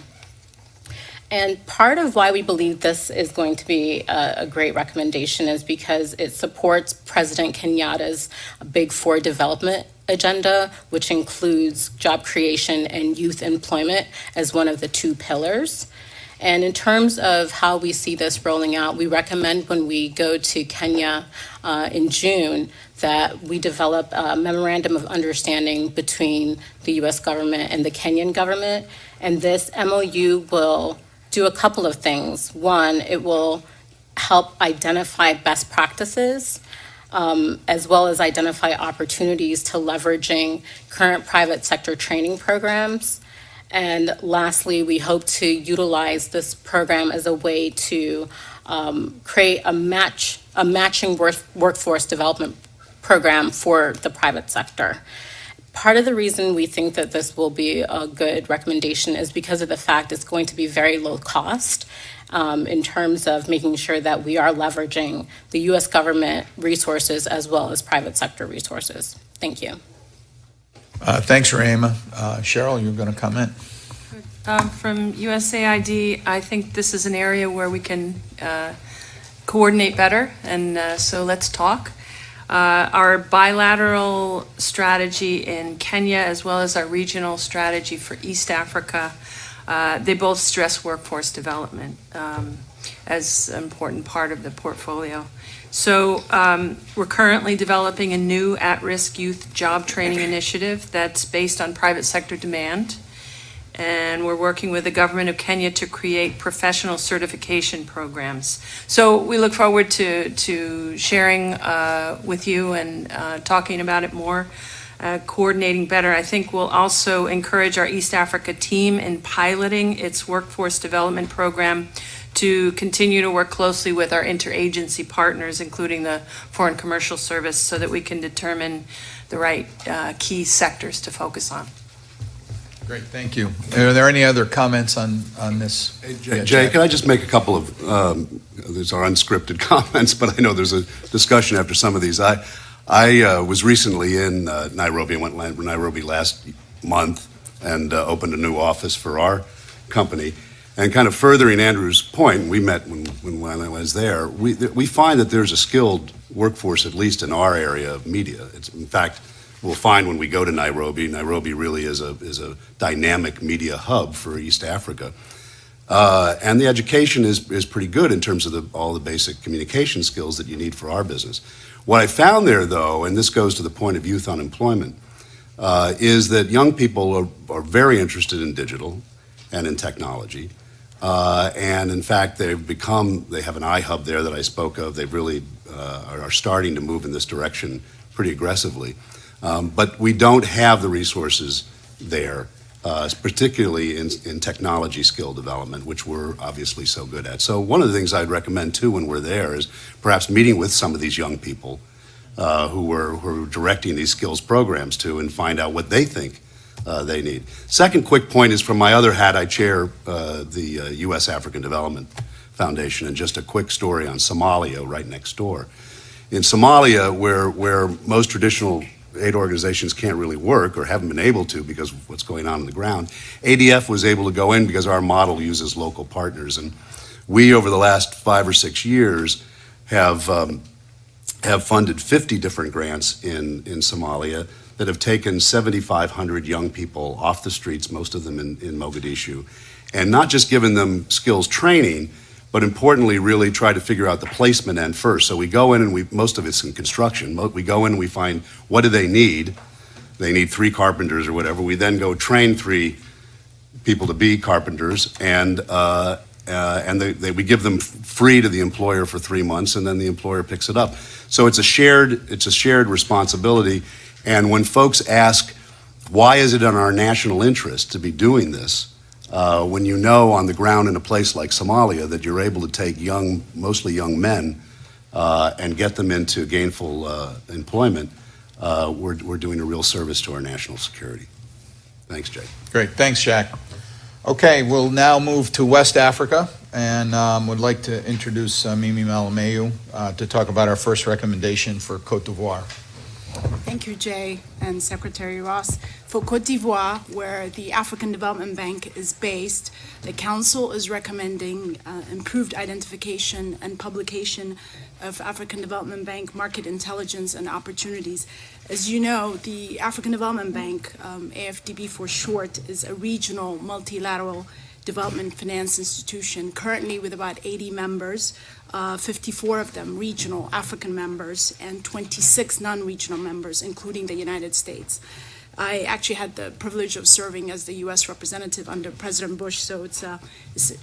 And part of why we believe this is going to be a great recommendation is because it supports President Kenyatta's Big Four development agenda, which includes job creation and youth employment as one of the 2 pillars. And in terms of how we see this rolling out, we recommend when we go to Kenya in June that we develop a memorandum of understanding between the U.S. government and the Kenyan government. And this MOU will do a couple of things. One, it will help identify best practices as well as identify opportunities to leveraging current private sector training programs. And lastly, we hope to utilize this program as a way to create a matching workforce development program for the private sector. Part of the reason we think that this will be a good recommendation is because of the fact it's going to be very low cost in terms of making sure that we are leveraging the U.S. government resources as well as private sector resources. Thank you. Thanks, Rayma. Cheryl, you're going to comment. From USAID, I think this is an area where we can coordinate better, and so let's talk. Our bilateral strategy in Kenya, as well as our regional strategy for East Africa, they both stress workforce development as an important part of the portfolio. So we're currently developing a new at-risk youth job training initiative that's based on private sector demand. And we're working with the government of Kenya to create professional certification programs. So we look forward to sharing with you and talking about it more, coordinating better. I think we'll also encourage our East Africa team in piloting its workforce development program to continue to work closely with our interagency partners, including the Foreign Commercial Service, so that we can determine the right key sectors to focus on. Great, thank you. Are there any other comments on this? Jay, can I just make a couple of, these are unscripted comments, but I know there's a discussion after some of these. I was recently in Nairobi. I went to Nairobi last month and opened a new office for our company. And kind of furthering Andrew's point, we met when I was there, we find that there's a skilled workforce, at least in our area of media. It's, in fact, we'll find when we go to Nairobi, Nairobi really is a dynamic media hub for East Africa. And the education is pretty good in terms of all the basic communication skills that you need for our business. What I found there, though, and this goes to the point of youth unemployment, is that young people are very interested in digital and in technology. And in fact, they have an iHub there that I spoke of. They really are starting to move in this direction pretty aggressively. But we don't have the resources there, particularly in technology skill development, which we're obviously so good at. So one of the things I'd recommend, too, when we're there is perhaps meeting with some of these young people who we're directing these skills programs to and find out what they think they need. Second quick point is from my other hat, I chair the U.S. African Development Foundation, and just a quick story on Somalia right next door. In Somalia, where most traditional aid organizations can't really work or haven't been able to because of what's going on the ground, ADF was able to go in because our model uses local partners. And we, over the last 5 or 6 years, have funded 50 different grants in Somalia that have taken 7,500 young people off the streets, most of them in Mogadishu, and not just given them skills training, but importantly, really try to figure out the placement end first. So we go in and most of it's in construction. We go in and we find, what do they need? They need 3 carpenters or whatever. We then go train 3 people to be carpenters, and we give them free to the employer for 3 months, and then the employer picks it up. So it's a shared responsibility. And when folks ask, why is it in our national interest to be doing this? When you know on the ground in a place like Somalia that you're able to take mostly young men, and get them into gainful employment, we're doing a real service to our national security. Thanks, Jay. Great, thanks, Jack. Okay, we'll now move to West Africa, and would like to introduce Mimi Malameyu to talk about our first recommendation for Cote d'Ivoire. Thank you, Jay and Secretary Ross. For Cote d'Ivoire, where the African Development Bank is based, the Council is recommending improved identification and publication of African Development Bank market intelligence and opportunities. As you know, the African Development Bank, AFDB for short, is a regional multilateral development finance institution, currently with about 80 members, 54 of them regional African members, and 26 non-regional members, including the United States. I actually had the privilege of serving as the U.S. representative under President Bush, so it's an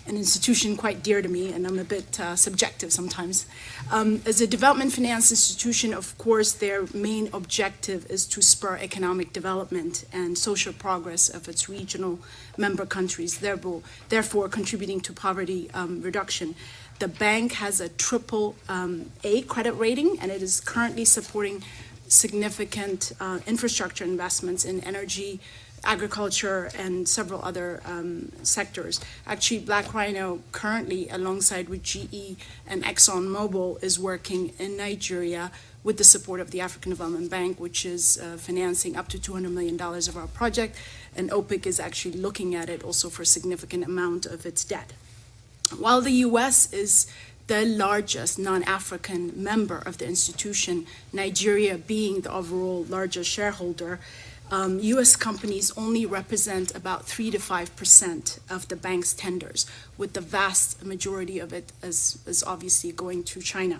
institution quite dear to me, and I'm a bit subjective sometimes. As a development finance institution, of course, their main objective is to spur economic development and social progress of its regional member countries, therefore contributing to poverty reduction. The bank has a triple A credit rating, and it is currently supporting significant infrastructure investments in energy, agriculture, and several other sectors. Actually, Black Rhino currently, alongside with GE and ExxonMobil, is working in Nigeria with the support of the African Development Bank, which is financing up to $200 million of our project, and OPIC is actually looking at it also for a significant amount of its debt. While the U.S. is the largest non-African member of the institution, Nigeria being the overall largest shareholder, U.S. companies only represent about 3 to 5% of the bank's tenders, with the vast majority of it as obviously going to China.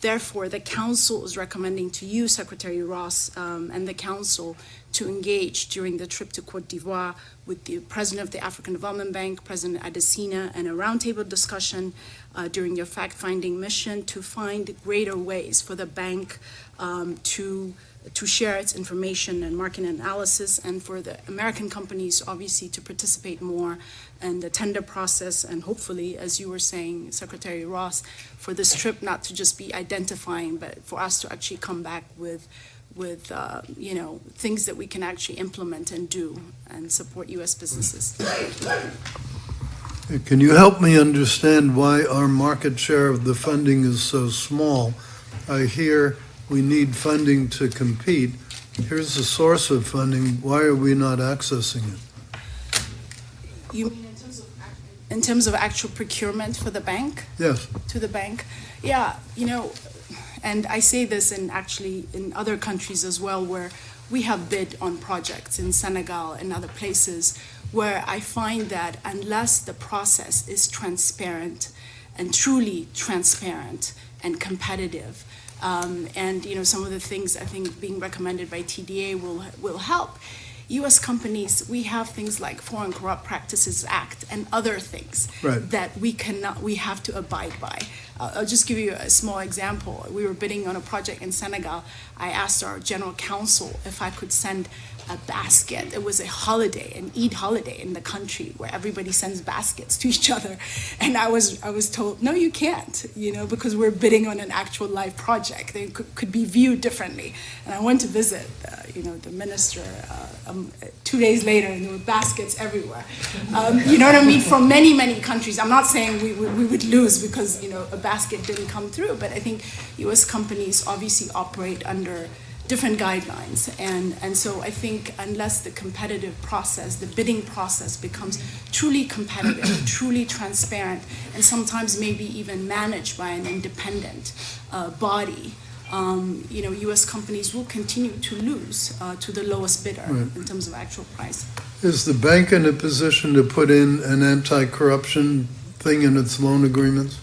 Therefore, the Council is recommending to you, Secretary Ross, and the Council to engage during the trip to Cote d'Ivoire with the President of the African Development Bank, President Adesina, and a roundtable discussion during your fact-finding mission to find greater ways for the bank to share its information and market analysis, and for the American companies, obviously, to participate more in the tender process, and hopefully, as you were saying, Secretary Ross, for this trip not to just be identifying, but for us to actually come back with things that we can actually implement and do and support U.S. businesses. Can you help me understand why our market share of the funding is so small? I hear we need funding to compete. Here's the source of funding. Why are we not accessing it? You mean in terms of actual procurement for the bank? Yes. To the bank? Yeah, and I say this in other countries as well, where we have bid on projects in Senegal and other places, where I find that unless the process is transparent and truly transparent and competitive, and some of the things I think being recommended by TDA will help. U.S. companies, we have things like Foreign Corrupt Practices Act and other things that we have to abide by. I'll just give you a small example. We were bidding on a project in Senegal. I asked our general counsel if I could send a basket. It was a holiday, an Eid holiday in the country where everybody sends baskets to each other. And I was told, no, you can't, because we're bidding on an actual live project. They could be viewed differently. And I went to visit, the minister 2 days later, and there were baskets everywhere. You know what I mean? From many, many countries. I'm not saying we would lose because, a basket didn't come through, but I think U.S. companies obviously operate under different guidelines. And so I think unless the competitive process, the bidding process becomes truly competitive, truly transparent, and sometimes maybe even managed by an independent body, U.S. companies will continue to lose to the lowest bidder in terms of actual price. Is the bank in a position to put in an anti-corruption thing in its loan agreements?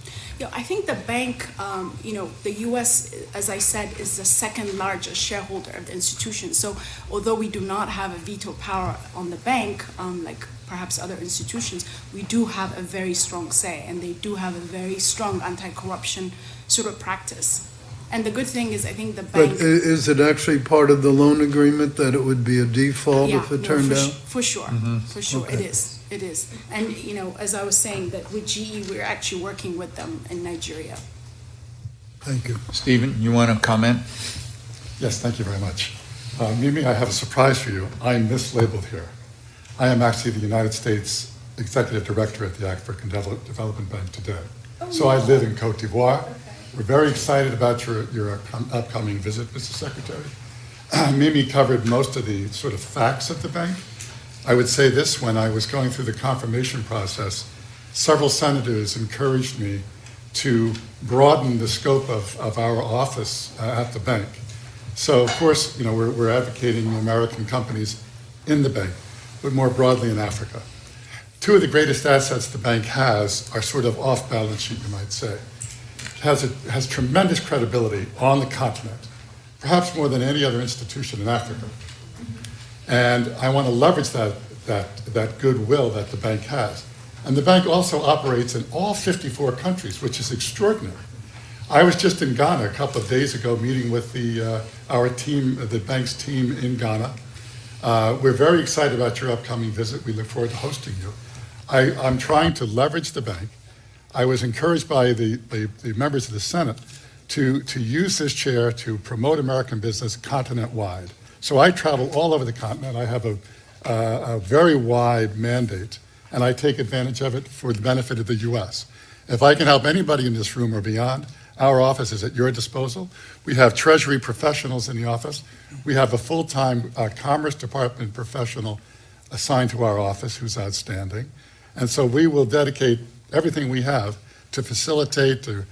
I think the bank, the U.S., as I said, is the second largest shareholder of the institution. So although we do not have a veto power on the bank, like perhaps other institutions, we do have a very strong say, and they do have a very strong anti-corruption sort of practice. And the good thing is, I think the bank... But is it actually part of the loan agreement that it would be a default if it turned out? For sure, for sure, okay. It is. And, as I was saying, that with GE, we're actually working with them in Nigeria. Thank you. Stephen, you want to comment? Yes, thank you very much. Mimi, I have a surprise for you. I'm mislabeled here. I am actually the United States Executive Director at the African Development Bank today. So I live in Cote d'Ivoire. Okay. We're very excited about your upcoming visit, Mr. Secretary. Mimi covered most of the sort of facts of the bank. I would say this: when I was going through the confirmation process, several senators encouraged me to broaden the scope of our office at the bank. So, of course, we're advocating American companies in the bank, but more broadly in Africa. Two of the greatest assets the bank has are sort of off balance sheet, you might say. It has tremendous credibility on the continent, perhaps more than any other institution in Africa. And I want to leverage that goodwill that the bank has. And the bank also operates in all 54 countries, which is extraordinary. I was just in Ghana a couple of days ago meeting with our team, the bank's team in Ghana. We're very excited about your upcoming visit. We look forward to hosting you. I'm trying to leverage the bank. I was encouraged by the members of the Senate to use this chair to promote American business continent-wide. So I travel all over the continent. I have a very wide mandate, and I take advantage of it for the benefit of the U.S. If I can help anybody in this room or beyond, our office is at your disposal. We have Treasury professionals in the office. We have a full-time Commerce Department professional assigned to our office who's outstanding. And so we will dedicate everything we have to facilitate, to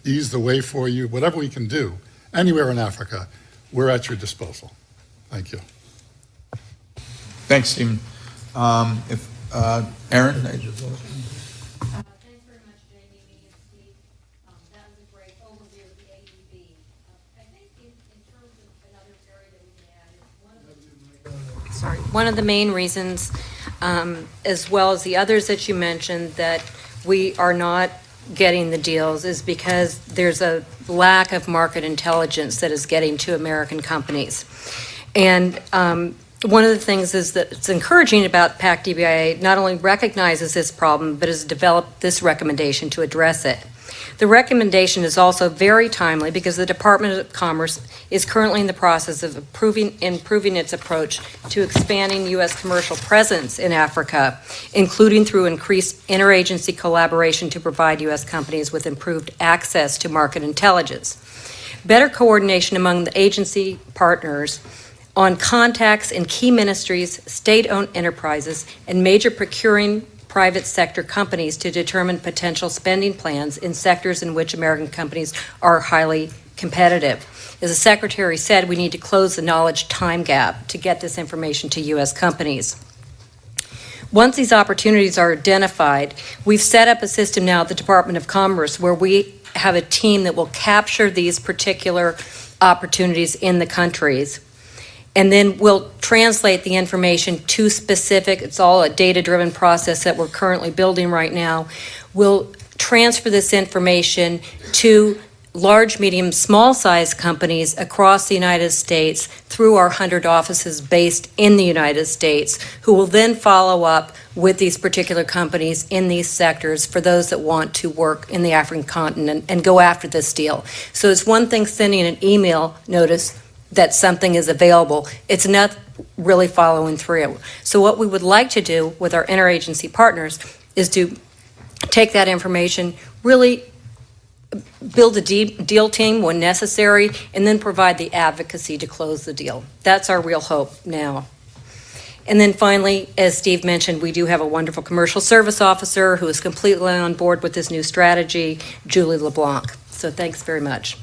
ease the way for you, whatever we can do, anywhere in Africa, we're at your disposal. Thank you. Thanks, Stephen. Aaron? Thanks very much, Jamie and Steve. That was a great overview of the AFDB. I think in terms of another area that we can add is one of the main reasons, as well as the others that you mentioned, that we are not getting the deals is because there's a lack of market intelligence that is getting to American companies. And one of the things is that it's encouraging about PAC DBIA not only recognizes this problem, but has developed this recommendation to address it. The recommendation is also very timely because the Department of Commerce is currently in the process of improving its approach to expanding U.S. commercial presence in Africa, including through increased interagency collaboration to provide U.S. companies with improved access to market intelligence. Better coordination among the agency partners on contacts in key ministries, state-owned enterprises, and major procuring private sector companies to determine potential spending plans in sectors in which American companies are highly competitive. As the Secretary said, we need to close the knowledge time gap to get this information to U.S. companies. Once these opportunities are identified, we've set up a system now at the Department of Commerce where we have a team that will capture these particular opportunities in the countries. And then we'll translate the information to specific, it's all a data-driven process that we're currently building right now. We'll transfer this information to large, medium, small-sized companies across the United States through our 100 offices based in the United States, who will then follow up with these particular companies in these sectors for those that want to work in the African continent and go after this deal. So it's one thing sending an email notice that something is available. It's not really following through. So what we would like to do with our interagency partners is to take that information, really build a deal team when necessary, and then provide the advocacy to close the deal. That's our real hope now. And then finally, as Steve mentioned, we do have a wonderful commercial service officer who is completely on board with this new strategy, Julie LeBlanc. So thanks very much.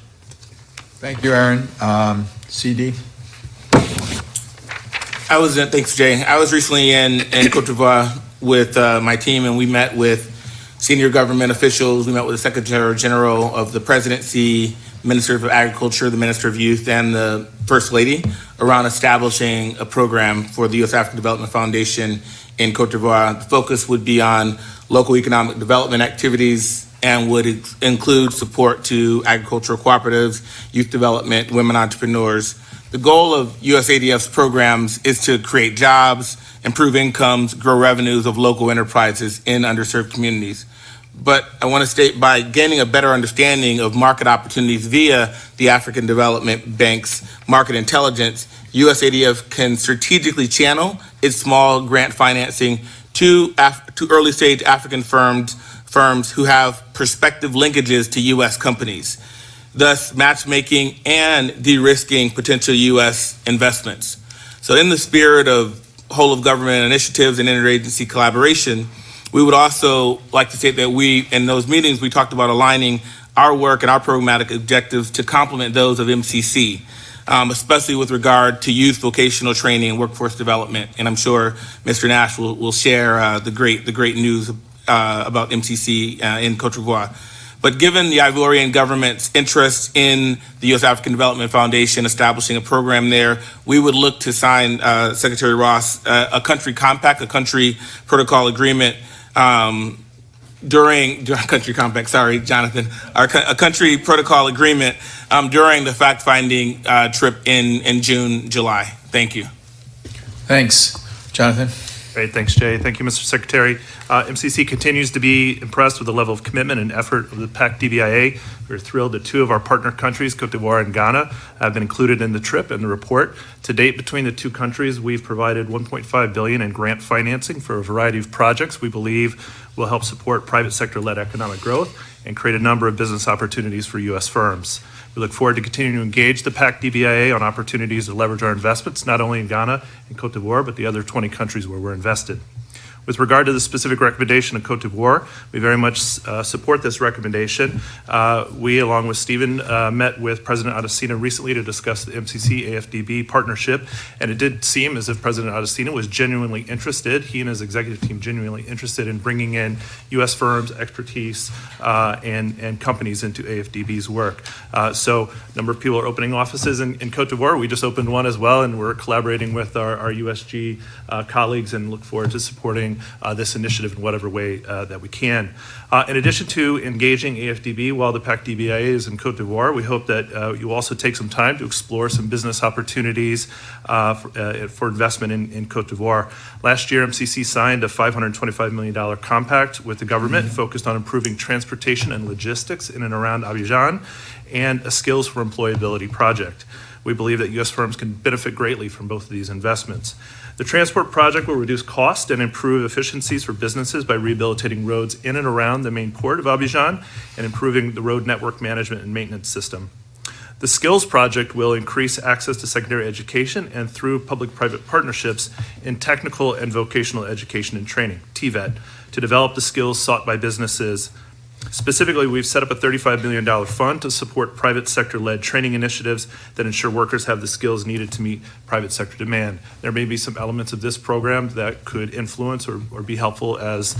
Thank you, Aaron. CD? Thanks, Jay. I was recently in Cote d'Ivoire with my team, and we met with senior government officials. We met with the Secretary General of the Presidency, Minister of Agriculture, the Minister of Youth, and the First Lady around establishing a program for the U.S. African Development Foundation in Cote d'Ivoire. The focus would be on local economic development activities and would include support to agricultural cooperatives, youth development, women entrepreneurs. The goal of USADF's programs is to create jobs, improve incomes, grow revenues of local enterprises in underserved communities. But I want to state, by gaining a better understanding of market opportunities via the African Development Bank's market intelligence, USADF can strategically channel its small grant financing to early stage African firms who have prospective linkages to U.S. companies, thus matchmaking and de-risking potential U.S. investments. So in the spirit of whole of government initiatives and interagency collaboration, we would also like to state that in those meetings, we talked about aligning our work and our programmatic objectives to complement those of MCC, especially with regard to youth vocational training and workforce development. And I'm sure Mr. Nash will share the great news about MCC in Cote d'Ivoire. But given the Ivorian government's interest in the U.S. African Development Foundation establishing a program there, we would look to sign, Secretary Ross, a country compact, a country protocol agreement during country compact, sorry, Jonathan, a country protocol agreement during the fact-finding trip in June, July. Thank you. Thanks. Jonathan? Great, thanks, Jay. Thank you, Mr. Secretary. MCC continues to be impressed with the level of commitment and effort of the PAC DBIA. We're thrilled that 2 of our partner countries, Cote d'Ivoire and Ghana, have been included in the trip and the report. To date, between the 2 countries, we've provided $1.5 billion in grant financing for a variety of projects we believe will help support private sector-led economic growth and create a number of business opportunities for U.S. firms. We look forward to continuing to engage the PAC DBIA on opportunities to leverage our investments, not only in Ghana and Cote d'Ivoire, but the other 20 countries where we're invested. With regard to the specific recommendation of Cote d'Ivoire, we very much support this recommendation. We, along with Stephen, met with President Adesina recently to discuss the MCC AFDB partnership, and it did seem as if President Adesina was genuinely interested, he and his executive team genuinely interested in bringing in U.S. firms, expertise, and companies into AFDB's work. So a number of people are opening offices in Cote d'Ivoire. We just opened one as well, and we're collaborating with our USG colleagues and look forward to supporting this initiative in whatever way that we can. In addition to engaging AFDB while the PAC DBIA is in Cote d'Ivoire, we hope that you also take some time to explore some business opportunities for investment in Cote d'Ivoire. Last year, MCC signed a $525 million compact with the government focused on improving transportation and logistics in and around Abidjan and a skills for employability project. We believe that U.S. firms can benefit greatly from both of these investments. The transport project will reduce cost and improve efficiencies for businesses by rehabilitating roads in and around the main port of Abidjan and improving the road network management and maintenance system. The skills project will increase access to secondary education and through public-private partnerships in technical and vocational education and training, TVET, to develop the skills sought by businesses. Specifically, we've set up a $35 million fund to support private sector-led training initiatives that ensure workers have the skills needed to meet private sector demand. There may be some elements of this program that could influence or be helpful as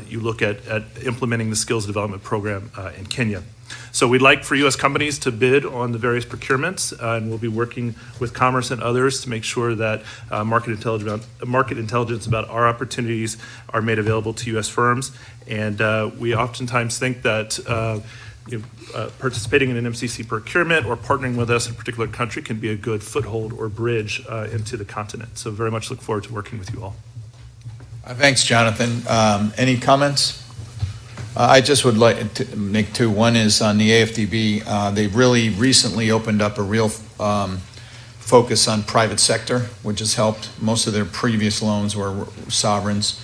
you look at implementing the skills development program in Kenya. So we'd like for U.S. companies to bid on the various procurements, and we'll be working with Commerce and others to make sure that market intelligence about our opportunities are made available to U.S. firms. And we oftentimes think that participating in an MCC procurement or partnering with us in a particular country can be a good foothold or bridge into the continent. So very much look forward to working with you all. Thanks, Jonathan. Any comments? I just would like to make 2. One is on the AFDB. They really recently opened up a real focus on private sector, which has helped. Most of their previous loans were sovereigns,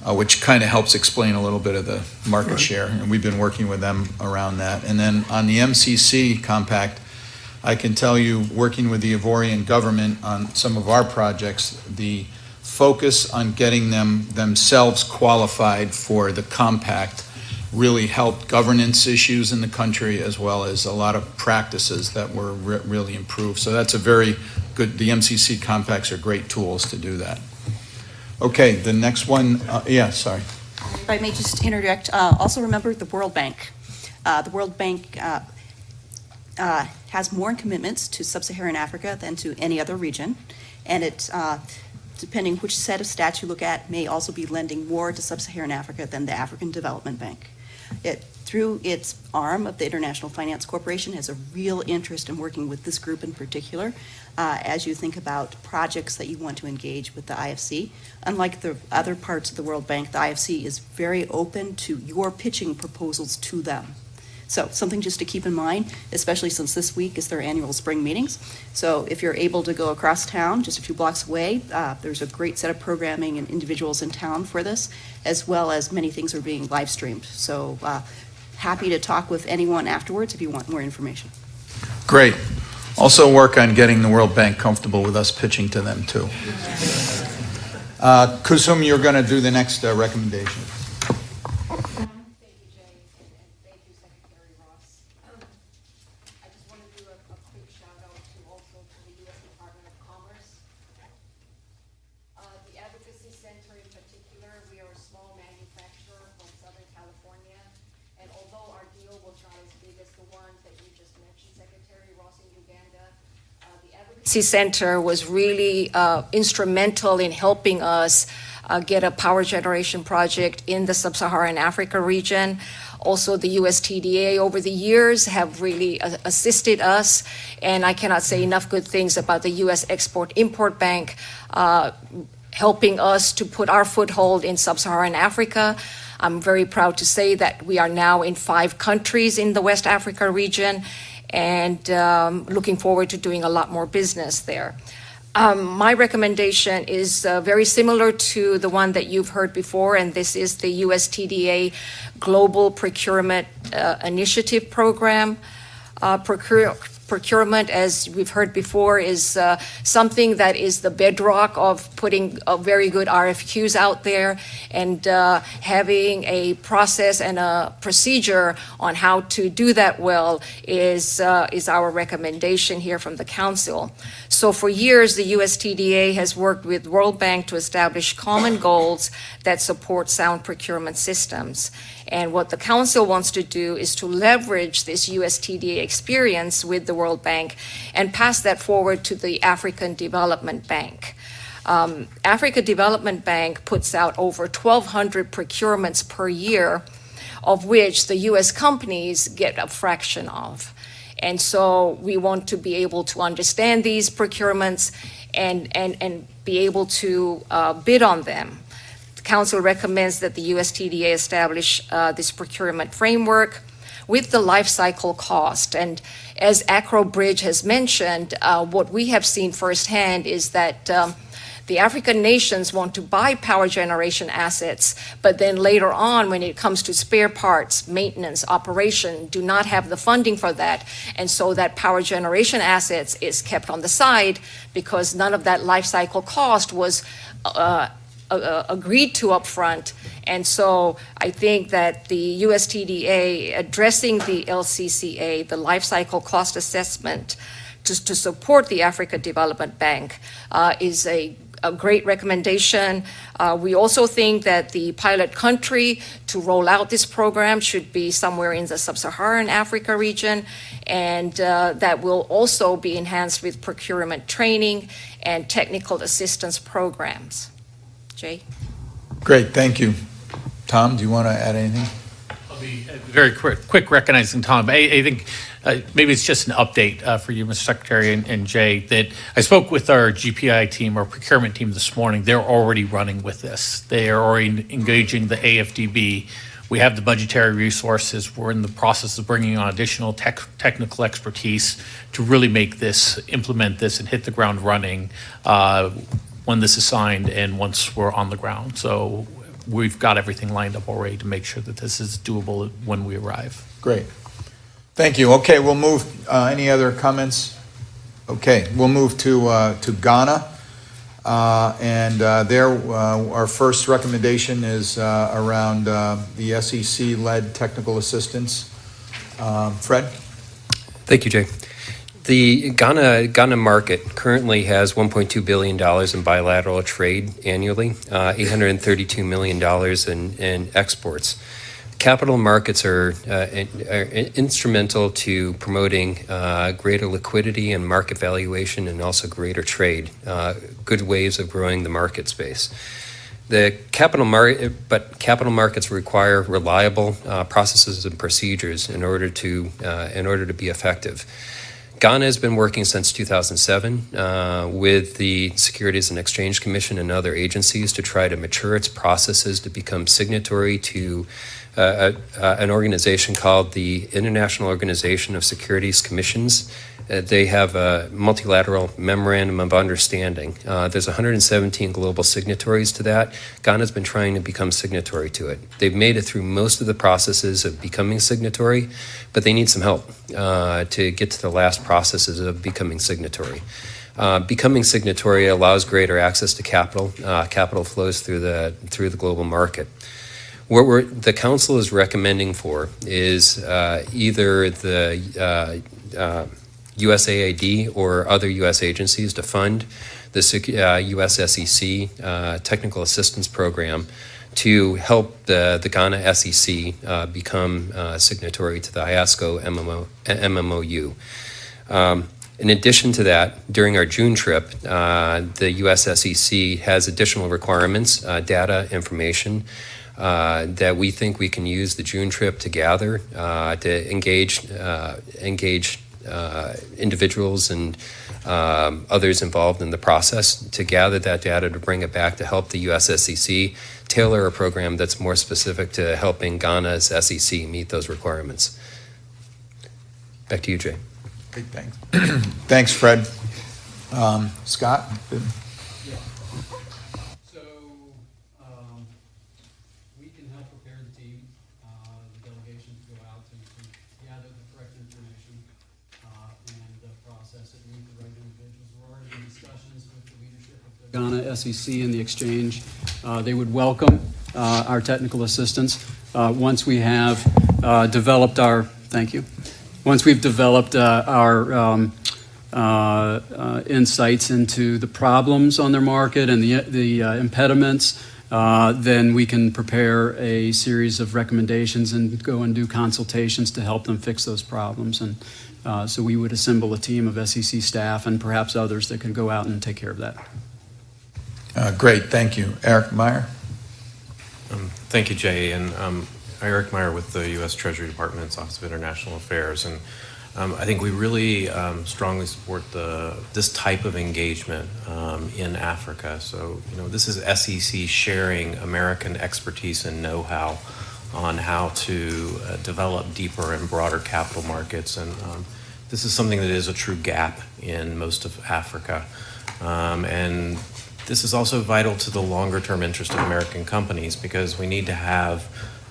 which kind of helps explain a little bit of the market share, and we've been working with them around that. And then on the MCC compact, I can tell you, working with the Ivorian government on some of our projects, the focus on getting them themselves qualified for the compact really helped governance issues in the country, as well as a lot of practices that were really improved. So that's a very good, the MCC compacts are great tools to do that. Okay, the next one, sorry. If I may just interject, also remember the World Bank. The World Bank has more commitments to sub-Saharan Africa than to any other region, and it, depending which set of stats you look at, may also be lending more to sub-Saharan Africa than the African Development Bank. It, through its arm of the International Finance Corporation, has a real interest in working with this group in particular as you think about projects that you want to engage with the IFC. Unlike the other parts of the World Bank, the IFC is very open to your pitching proposals to them. So something just to keep in mind, especially since this week is their annual spring meetings. So if you're able to go across town, just a few blocks away, there's a great set of programming and individuals in town for this, as well as many things are being live streamed. So happy to talk with anyone afterwards if you want more information. Great. Also work on getting the World Bank comfortable with us pitching to them too. Kusum, you're going to do the next recommendation. California, and although our deal ones that you just mentioned, Secretary Ross, in Uganda. The Advocacy Center was really instrumental in helping us get a power generation project in the sub-Saharan Africa region. Also, the USTDA over the years have really assisted us, and I cannot say enough good things about the U.S. Export-Import Bank helping us to put our foothold in sub-Saharan Africa. I'm very proud to say that we are now in 5 countries in the West Africa region, and looking forward to doing a lot more business there. My recommendation is very similar to the one that you've heard before, and this is the USTDA Global Procurement Initiative Program. Procurement, as we've heard before, is something that is the bedrock of putting very good RFQs out there and having a process and a procedure on how to do that well is our recommendation here from the Council. So for years, the USTDA has worked with World Bank to establish common goals that support sound procurement systems. And what the Council wants to do is to leverage this USTDA experience with the World Bank and pass that forward to the African Development Bank. Africa Development Bank puts out over 1,200 procurements per year, of which the U.S. companies get a fraction of. And so we want to be able to understand these procurements and be able to bid on them. The Council recommends that the USTDA establish this procurement framework with the life cycle cost. And as Acrobridge has mentioned, what we have seen firsthand is that the African nations want to buy power generation assets, but then later on, when it comes to spare parts, maintenance, operation, do not have the funding for that. And so that power generation assets is kept on the side because none of that life cycle cost was agreed to upfront. And so I think that the USTDA addressing the LCCA, the life cycle cost assessment, to support the Africa Development Bank is a great recommendation. We also think that the pilot country to roll out this program should be somewhere in the sub-Saharan Africa region, and that will also be enhanced with procurement training and technical assistance programs. Jay? Great, thank you. Tom, do you want to add anything? I'll be very quick recognizing Tom. I think maybe it's just an update for you, Mr. Secretary and Jay, that I spoke with our GPI team, our procurement team this morning. They're already running with this. They are already engaging the AFDB. We have the budgetary resources. We're in the process of bringing on additional technical expertise to really implement this and hit the ground running when this is signed and once we're on the ground. So we've got everything lined up already to make sure that this is doable when we arrive. Great. Thank you. Okay, we'll move. Any other comments? Okay, we'll move to Ghana. Our first recommendation is around the SEC-led technical assistance. Fred? Thank you, Jay. The Ghana market currently has $1.2 billion in bilateral trade annually, $832 million in exports. Capital markets are instrumental to promoting greater liquidity and market valuation and also greater trade, good ways of growing the market space. Capital markets require reliable processes and procedures in order to be effective. Ghana has been working since 2007 with the Securities and Exchange Commission and other agencies to try to mature its processes to become signatory to an organization called the International Organization of Securities Commissions. They have a multilateral memorandum of understanding. There's 117 global signatories to that. Ghana's been trying to become signatory to it. They've made it through most of the processes of becoming signatory, but they need some help to get to the last processes of becoming signatory. Becoming signatory allows greater access to capital. Capital flows through the global market. What the Council is recommending for is either the USAID or other U.S. agencies to fund the U.S. SEC Technical Assistance Program to help the Ghana SEC become signatory to the IASCO MMOU. In addition to that, during our June trip, the U.S. SEC has additional requirements, data, information, that we think we can use the June trip to gather, to engage individuals and others involved in the process, to gather that data, to bring it back to help the U.S. SEC tailor a program that's more specific to helping Ghana's SEC meet those requirements. Back to you, Jay. Great, thanks. Thanks, Fred. Scott? So we can help prepare the team, the delegation to go out and to gather the correct information and process it, meet the right individuals. We're already in discussions with the leadership of the Ghana SEC and the exchange. They would welcome our technical assistance once we have developed our, thank you. Once we've developed our insights into the problems on their market and the impediments, then we can prepare a series of recommendations and go and do consultations to help them fix those problems. And so we would assemble a team of SEC staff and perhaps others that can go out and take care of that. Great, thank you. Eric Meyer? Thank you, Jay. And I'm Eric Meyer with the U.S. Treasury Department's Office of International Affairs. And I think we really strongly support this type of engagement in Africa. So, this is SEC sharing American expertise and know-how on how to develop deeper and broader capital markets. And this is something that is a true gap in most of Africa. And this is also vital to the longer-term interest of American companies because we need to have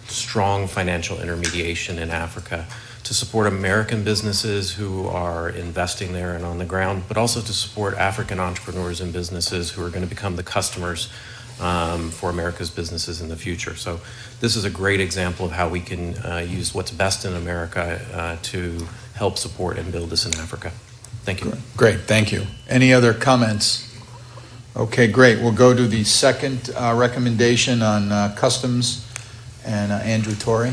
strong financial intermediation in Africa to support American businesses who are investing there and on the ground, but also to support African entrepreneurs and businesses who are going to become the customers for America's businesses in the future. So this is a great example of how we can use what's best in America to help support and build this in Africa. Thank you. Great, thank you. Any other comments? Okay, great. We'll go to the second recommendation on customs, and Andrew Torrey.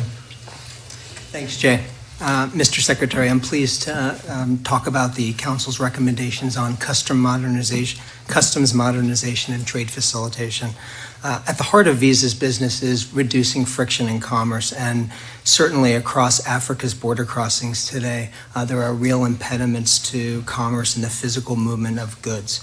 Thanks, Jay. Mr. Secretary, I'm pleased to talk about the Council's recommendations on customs modernization and trade facilitation. At the heart of Visa's business is reducing friction in commerce, and certainly across Africa's border crossings today, there are real impediments to commerce and the physical movement of goods.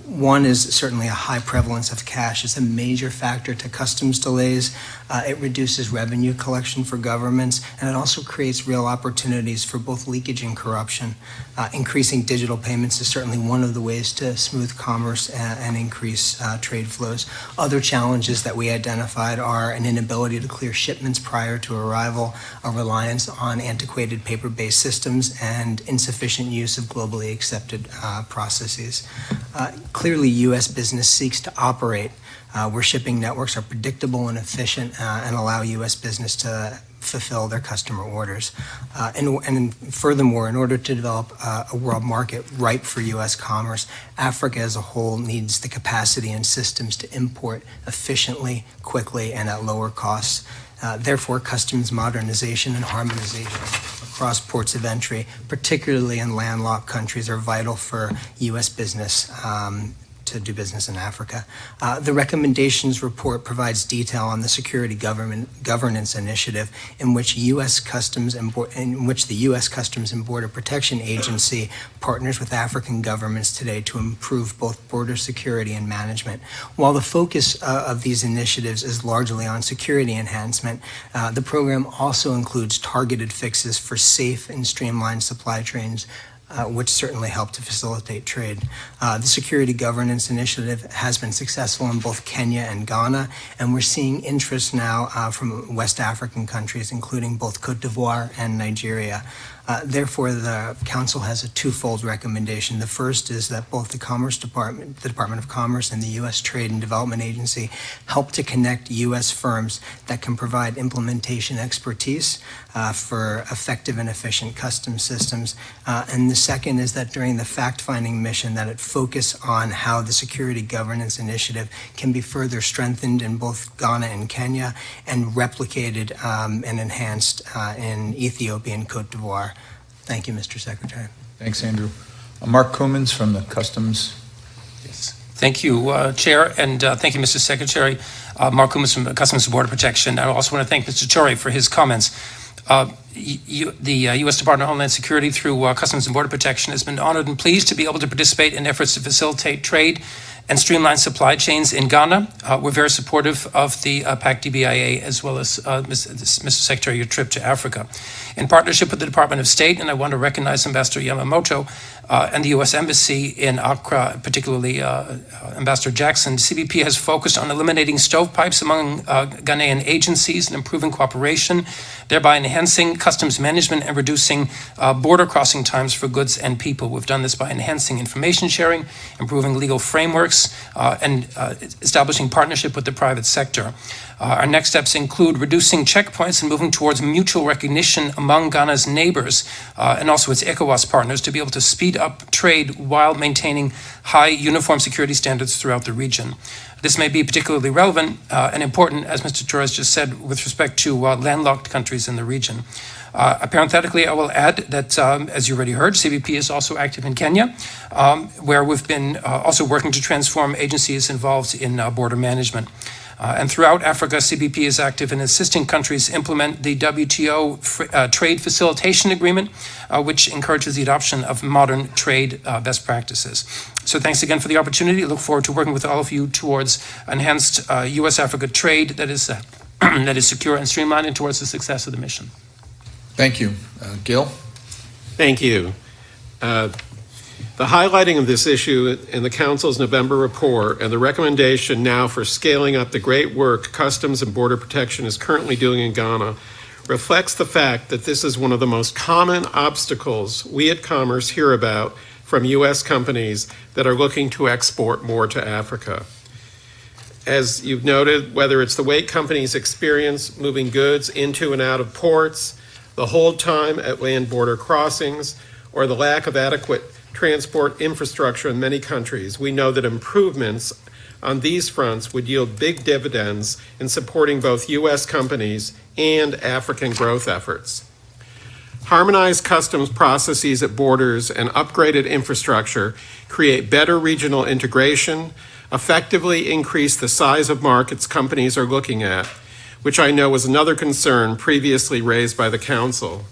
One is certainly a high prevalence of cash. It's a major factor to customs delays. It reduces revenue collection for governments, and it also creates real opportunities for both leakage and corruption. Increasing digital payments is certainly one of the ways to smooth commerce and increase trade flows. Other challenges that we identified are an inability to clear shipments prior to arrival, a reliance on antiquated paper-based systems, and insufficient use of globally accepted processes. Clearly, U.S. business seeks to operate where shipping networks are predictable and efficient and allow U.S. business to fulfill their customer orders. And furthermore, in order to develop a world market ripe for U.S. commerce, Africa as a whole needs the capacity and systems to import efficiently, quickly, and at lower costs. Therefore, customs modernization and harmonization across ports of entry, particularly in landlocked countries, are vital for U.S. business to do business in Africa. The recommendations report provides detail on the Security Governance Initiative, in which the U.S. Customs and Border Protection Agency partners with African governments today to improve both border security and management. While the focus of these initiatives is largely on security enhancement, the program also includes targeted fixes for safe and streamlined supply chains, which certainly help to facilitate trade. The Security Governance Initiative has been successful in both Kenya and Ghana, and we're seeing interest now from West African countries, including both Cote d'Ivoire and Nigeria. Therefore, the Council has a twofold recommendation. The first is that both the Department of Commerce and the U.S. Trade and Development Agency help to connect U.S. firms that can provide implementation expertise for effective and efficient customs systems. And the second is that during the fact-finding mission, that it focus on how the Security Governance Initiative can be further strengthened in both Ghana and Kenya and replicated and enhanced in Ethiopia and Cote d'Ivoire. Thank you, Mr. Secretary. Thanks, Andrew. Mark Cummins from the Customs. Thank you, Chair, and thank you, Mr. Secretary. Mark Cummins from Customs and Border Protection. I also want to thank Mr. Torre for his comments. The U.S. Department of Homeland Security, through Customs and Border Protection, has been honored and pleased to be able to participate in efforts to facilitate trade and streamline supply chains in Ghana. We're very supportive of the PAC-DBIA, as well as, Mr. Secretary, your trip to Africa. In partnership with the Department of State, and I want to recognize Ambassador Yamamoto and the U.S. Embassy in Accra, particularly Ambassador Jackson, CBP has focused on eliminating stovepipes among Ghanaian agencies and improving cooperation, thereby enhancing customs management and reducing border crossing times for goods and people. We've done this by enhancing information sharing, improving legal frameworks, and establishing partnership with the private sector. Our next steps include reducing checkpoints and moving towards mutual recognition among Ghana's neighbors and also its ECOWAS partners to be able to speed up trade while maintaining high uniform security standards throughout the region. This may be particularly relevant and important, as Mr. Torres just said, with respect to landlocked countries in the region. Parenthetically, I will add that, as you already heard, CBP is also active in Kenya, where we've been also working to transform agencies involved in border management. And throughout Africa, CBP is active in assisting countries implement the WTO Trade Facilitation Agreement, which encourages the adoption of modern trade best practices. So thanks again for the opportunity. I look forward to working with all of you towards enhanced U.S.-Africa trade that is secure and streamlined, and towards the success of the mission. Thank you. Gil? Thank you. The highlighting of this issue in the Council's November report and the recommendation now for scaling up the great work Customs and Border Protection is currently doing in Ghana reflects the fact that this is one of the most common obstacles we at Commerce hear about from U.S. companies that are looking to export more to Africa. As you've noted, whether it's the wait companies experience moving goods into and out of ports, the hold time at land border crossings, or the lack of adequate transport infrastructure in many countries, we know that improvements on these fronts would yield big dividends in supporting both U.S. companies and African growth efforts. Harmonized customs processes at borders and upgraded infrastructure create better regional integration, effectively increase the size of markets companies are looking at, which I know was another concern previously raised by the Council.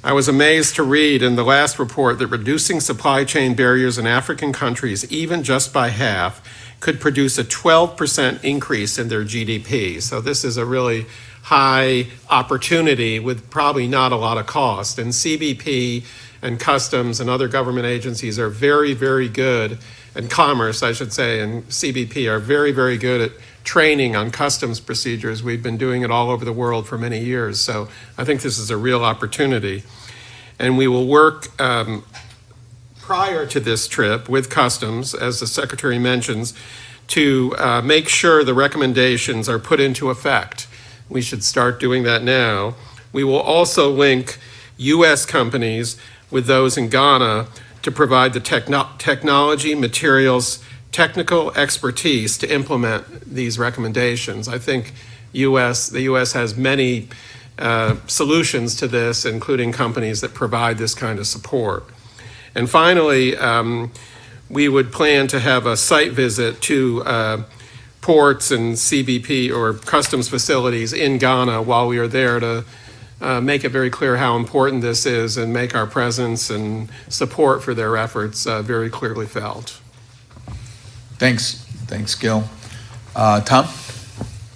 I was amazed to read in the last report that reducing supply chain barriers in African countries, even just by half, could produce a 12% increase in their GDP. So this is a really high opportunity with probably not a lot of cost. And CBP and Customs and other government agencies are very, very good, and Commerce, I should say, and CBP are very, very good at training on customs procedures. We've been doing it all over the world for many years. So I think this is a real opportunity. And we will work prior to this trip with Customs, as the Secretary mentions, to make sure the recommendations are put into effect. We should start doing that now. We will also link U.S. companies with those in Ghana to provide the technology, materials, technical expertise to implement these recommendations. I think the U.S. has many solutions to this, including companies that provide this kind of support. And finally, we would plan to have a site visit to ports and CBP or customs facilities in Ghana while we are there to make it very clear how important this is and make our presence and support for their efforts very clearly felt. Thanks, Gil. Tom?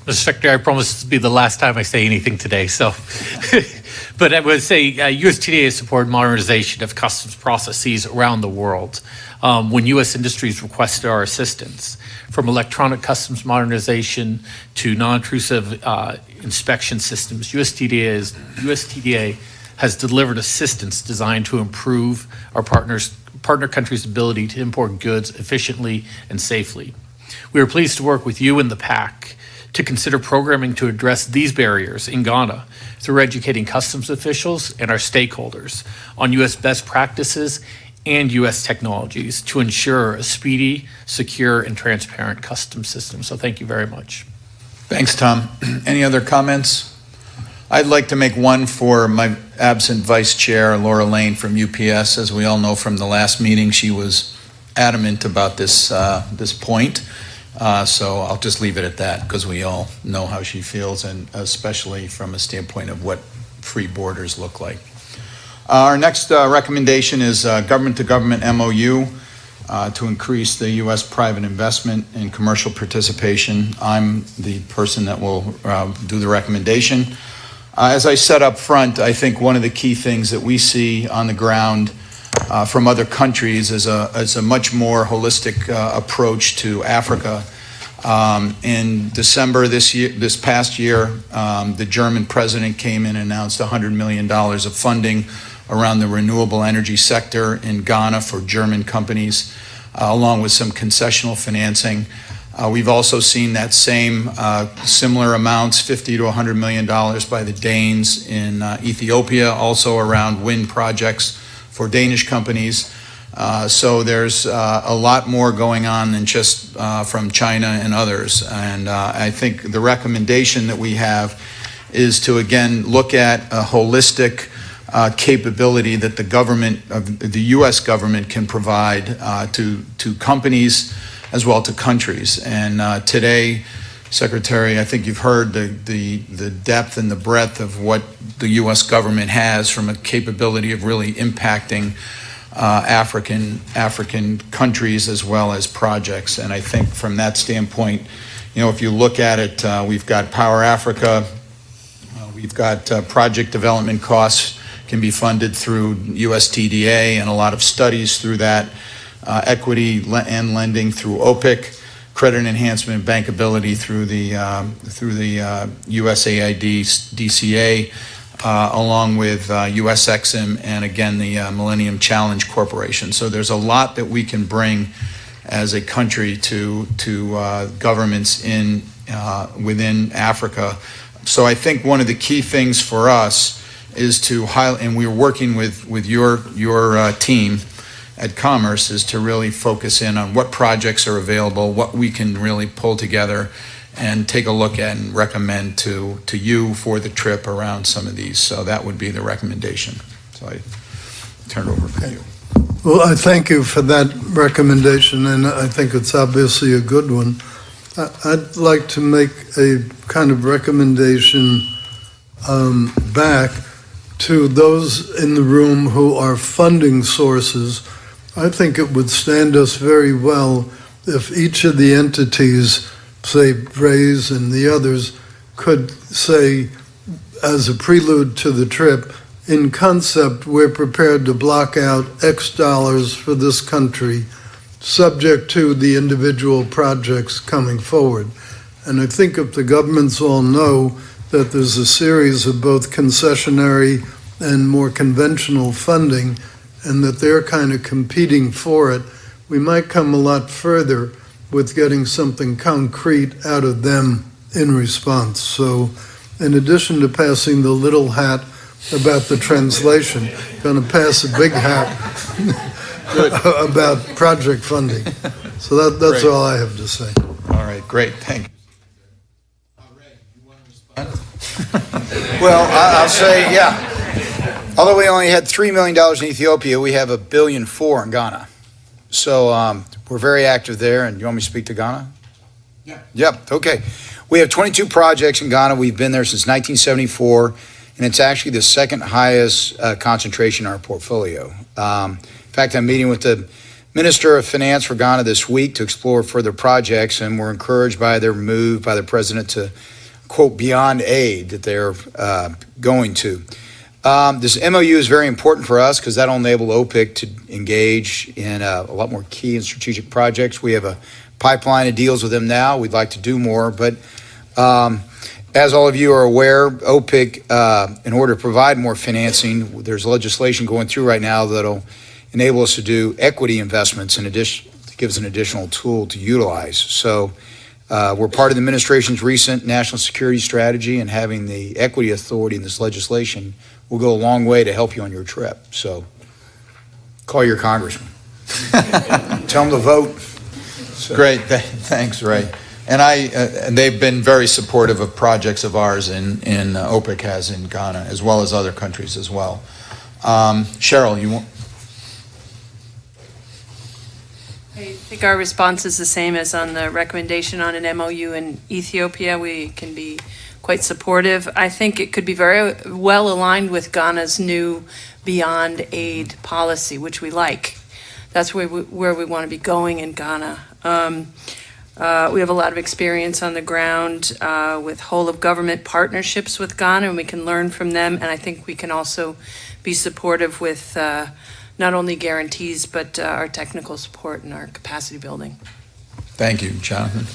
Mr. Secretary, I promise this will be the last time I say anything today, so. But I would say USTDA has supported modernization of customs processes around the world when U.S. industries requested our assistance, from electronic customs modernization to non-intrusive inspection systems. USTDA has delivered assistance designed to improve our partner countries' ability to import goods efficiently and safely. We are pleased to work with you and the PAC to consider programming to address these barriers in Ghana through educating customs officials and our stakeholders on U.S. best practices and U.S. technologies to ensure a speedy, secure, and transparent customs system. So thank you very much. Thanks, Tom. Any other comments? I'd like to make one for my absent Vice Chair, Laura Lane from UPS. As we all know from the last meeting, she was adamant about this point. So I'll just leave it at that because we all know how she feels, and especially from a standpoint of what free borders look like. Our next recommendation is government-to-government MOU to increase the U.S. private investment and commercial participation. I'm the person that will do the recommendation. As I said up front, I think one of the key things that we see on the ground from other countries is a much more holistic approach to Africa. In December this past year, the German president came in and announced $100 million of funding around the renewable energy sector in Ghana for German companies, along with some concessional financing. We've also seen that same similar amounts, $50 to $100 million by the Danes in Ethiopia, also around wind projects for Danish companies. So there's a lot more going on than just from China and others. And I think the recommendation that we have is to, again, look at a holistic capability that the government, the U.S. government can provide to companies as well to countries. And today, Secretary, I think you've heard the depth and the breadth of what the U.S. government has from a capability of really impacting African countries as well as projects. And I think from that standpoint, if you look at it, we've got Power Africa, we've got project development costs can be funded through USTDA and a lot of studies through that, equity and lending through OPIC, credit enhancement and bankability through the USAID, DCA, along with US Exim and again the Millennium Challenge Corporation. So there's a lot that we can bring as a country to governments within Africa. So I think one of the key things for us is to highlight, and we're working with your team at Commerce, is to really focus in on what projects are available, what we can really pull together and take a look at and recommend to you for the trip around some of these. So that would be the recommendation. So I turn it over for you. Well, I thank you for that recommendation, and I think it's obviously a good one. I'd like to make a kind of recommendation back to those in the room who are funding sources. I think it would stand us very well if each of the entities, say Raise and the others, could say, as a prelude to the trip, in concept, we're prepared to block out X dollars for this country, subject to the individual projects coming forward. And I think if the governments all know that there's a series of both concessionary and more conventional funding, and that they're kind of competing for it, we might come a lot further with getting something concrete out of them in response. So in addition to passing the little hat about the translation, going to pass a big hat about project funding. So that's Great. all I have to say. All right, great, thank you. Well, I'll say, yeah. Although we only had $3 million in Ethiopia, we have $1.4 billion in Ghana. So we're very active there. And you want me to speak to Ghana? Yeah. Yep, okay. We have 22 projects in Ghana. We've been there since 1974, and it's actually the second highest concentration in our portfolio. In fact, I'm meeting with the Minister of Finance for Ghana this week to explore further projects, and we're encouraged by their move by the president to, quote, beyond aid that they're going to. This MOU is very important for us because that'll enable OPIC to engage in a lot more key and strategic projects. We have a pipeline of deals with them now. We'd like to do more, but As all of you are aware, OPIC, in order to provide more financing, there's legislation going through right now that'll enable us to do equity investments in addition, to give us an additional tool to utilize. So we're part of the administration's recent national security strategy, and having the equity authority in this legislation will go a long way to help you on your trip. So call your congressman. Tell them to vote. Great, thanks, Ray. And and they've been very supportive of projects of ours in OPIC has in Ghana, as well as other countries as well. Cheryl, you want? I think our response is the same as on the recommendation on an MOU in Ethiopia. We can be quite supportive. I think it could be very well aligned with Ghana's new Beyond Aid policy, which we like. That's where we want to be going in Ghana. We have a lot of experience on the ground with whole of government partnerships with Ghana, and we can learn from them. And I think we can also be supportive with not only guarantees, but our technical support and our capacity building. Thank you, Jonathan.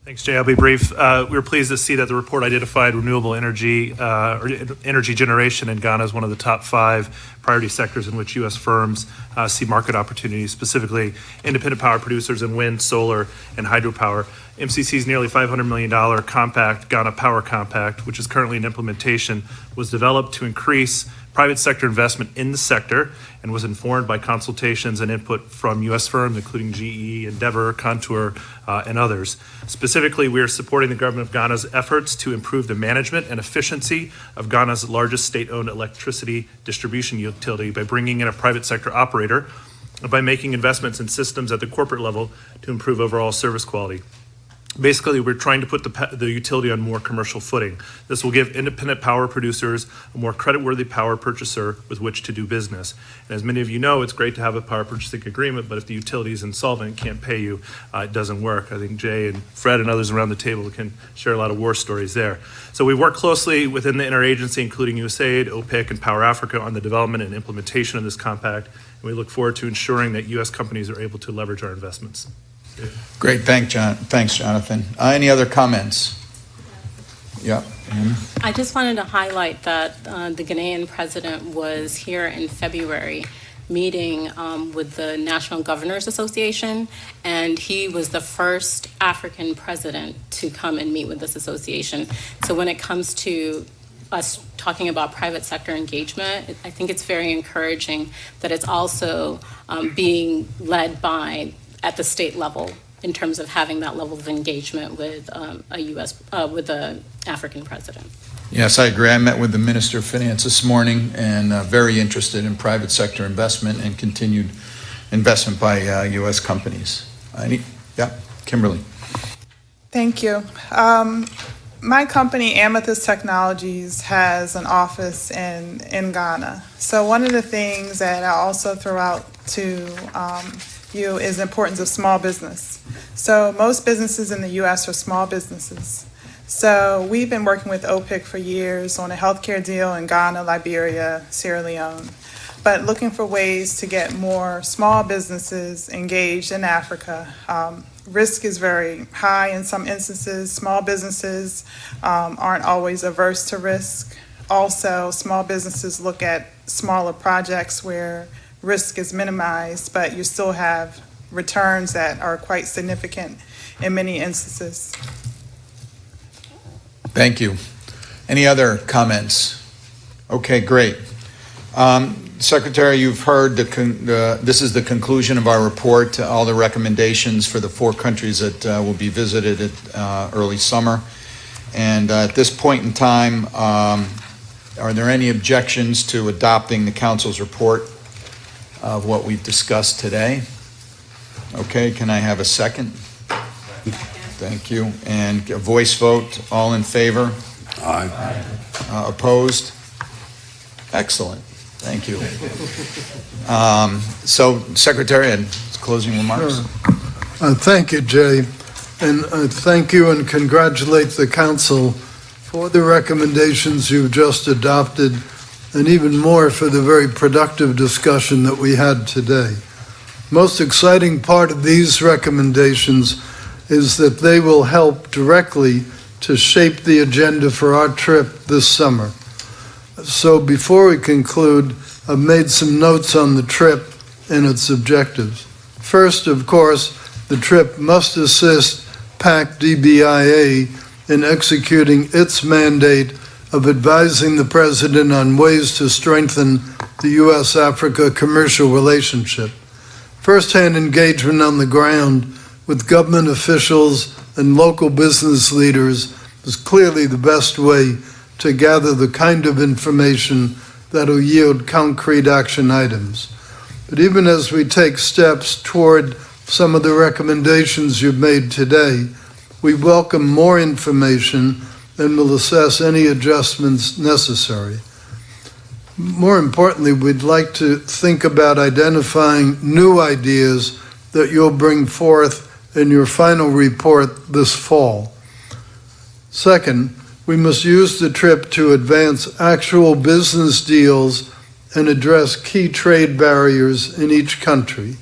Thanks, Jay. I'll be brief. We were pleased to see that the report identified renewable energy or energy generation in Ghana as one of the top 5 priority sectors in which U.S. firms see market opportunities, specifically independent power producers in wind, solar, and hydropower. MCC's nearly $500 million compact, Ghana Power Compact, which is currently in implementation, was developed to increase private sector investment in the sector and was informed by consultations and input from U.S. firms, including GE, Endeavor, Contour, and others. Specifically, we are supporting the government of Ghana's efforts to improve the management and efficiency of Ghana's largest state-owned electricity distribution utility by bringing in a private sector operator and by making investments in systems at the corporate level to improve overall service quality. Basically, we're trying to put the utility on more commercial footing. This will give independent power producers a more creditworthy power purchaser with which to do business. And as many of you know, it's great to have a power purchasing agreement, but if the utility is insolvent, can't pay you, it doesn't work. I think Jay and Fred and others around the table can share a lot of war stories there. So we work closely within the Interagency, including USAID, OPIC, and Power Africa on the development and implementation of this compact. And we look forward to ensuring that U.S. companies are able to leverage our investments. Great, thanks, Jonathan. Any other comments? Yeah. I just wanted to highlight that the Ghanaian president was here in February meeting with the National Governors Association, and he was the first African president to come and meet with this association. So when it comes to us talking about private sector engagement, I think it's very encouraging that it's also being led by at the state level in terms of having that level of engagement with with the African president. Yes, I agree. I met with the Minister of Finance this morning, and very interested in private sector investment and continued investment by U.S. companies. Kimberly. Thank you. My company, Amethyst Technologies, has an office in Ghana. So one of the things that I also throw out to you is the importance of small business. So most businesses in the U.S. are small businesses. So we've been working with OPIC for years on a healthcare deal in Ghana, Liberia, Sierra Leone, but looking for ways to get more small businesses engaged in Africa. Risk is very high in some instances. Small businesses aren't always averse to risk. Also, small businesses look at smaller projects where risk is minimized, but you still have returns that are quite significant in many instances. Thank you. Any other comments? Okay, great. Secretary, you've heard this is the conclusion of our report, all the recommendations for the 4 countries that will be visited at early summer. And at this point in time, are there any objections to adopting the Council's report of what we've discussed today? Okay, can I have a second? Thank you. And a voice vote, all in favor? Aye. Opposed? Excellent. Thank you. So, Secretary, closing remarks. Sure. Thank you, Jay. And thank you and congratulate the Council for the recommendations you've just adopted, and even more for the very productive discussion that we had today. Most exciting part of these recommendations is that they will help directly to shape the agenda for our trip this summer. So before we conclude, I've made some notes on the trip and its objectives. First, of course, the trip must assist PAC DBIA in executing its mandate of advising the President on ways to strengthen the U.S.-Africa commercial relationship. First-hand engagement on the ground with government officials and local business leaders is clearly the best way to gather the kind of information that will yield concrete action items. But even as we take steps toward some of the recommendations you've made today, we welcome more information and will assess any adjustments necessary. More importantly, we'd like to think about identifying new ideas that you'll bring forth in your final report this fall. Second, we must use the trip to advance actual business deals and address key trade barriers in each country.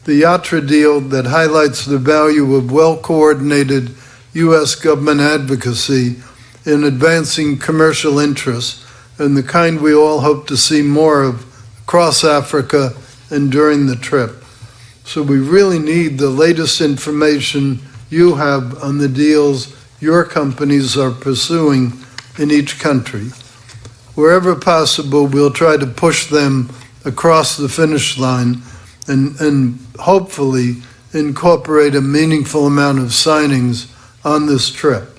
The Yatra deal that highlights the value of well-coordinated U.S. government advocacy in advancing commercial interests, and the kind we all hope to see more of across Africa and during the trip. So we really need the latest information you have on the deals your companies are pursuing in each country. Wherever possible, we'll try to push them across the finish line and hopefully incorporate a meaningful amount of signings on this trip.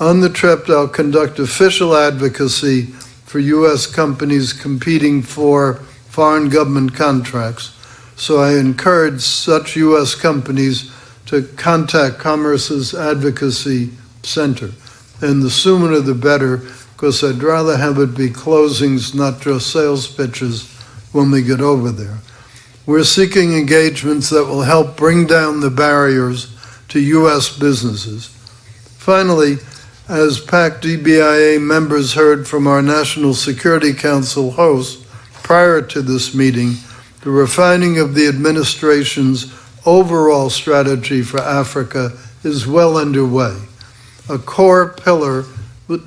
On the trip, I'll conduct official advocacy for U.S. companies competing for foreign government contracts. So I encourage such U.S. companies to contact Commerce's Advocacy Center. And the sooner the better, because I'd rather have it be closings, not just sales pitches when we get over there. We're seeking engagements that will help bring down the barriers to U.S. businesses. Finally, as PAC DBIA members heard from our National Security Council host prior to this meeting, the refining of the administration's overall strategy for Africa is well underway. A core pillar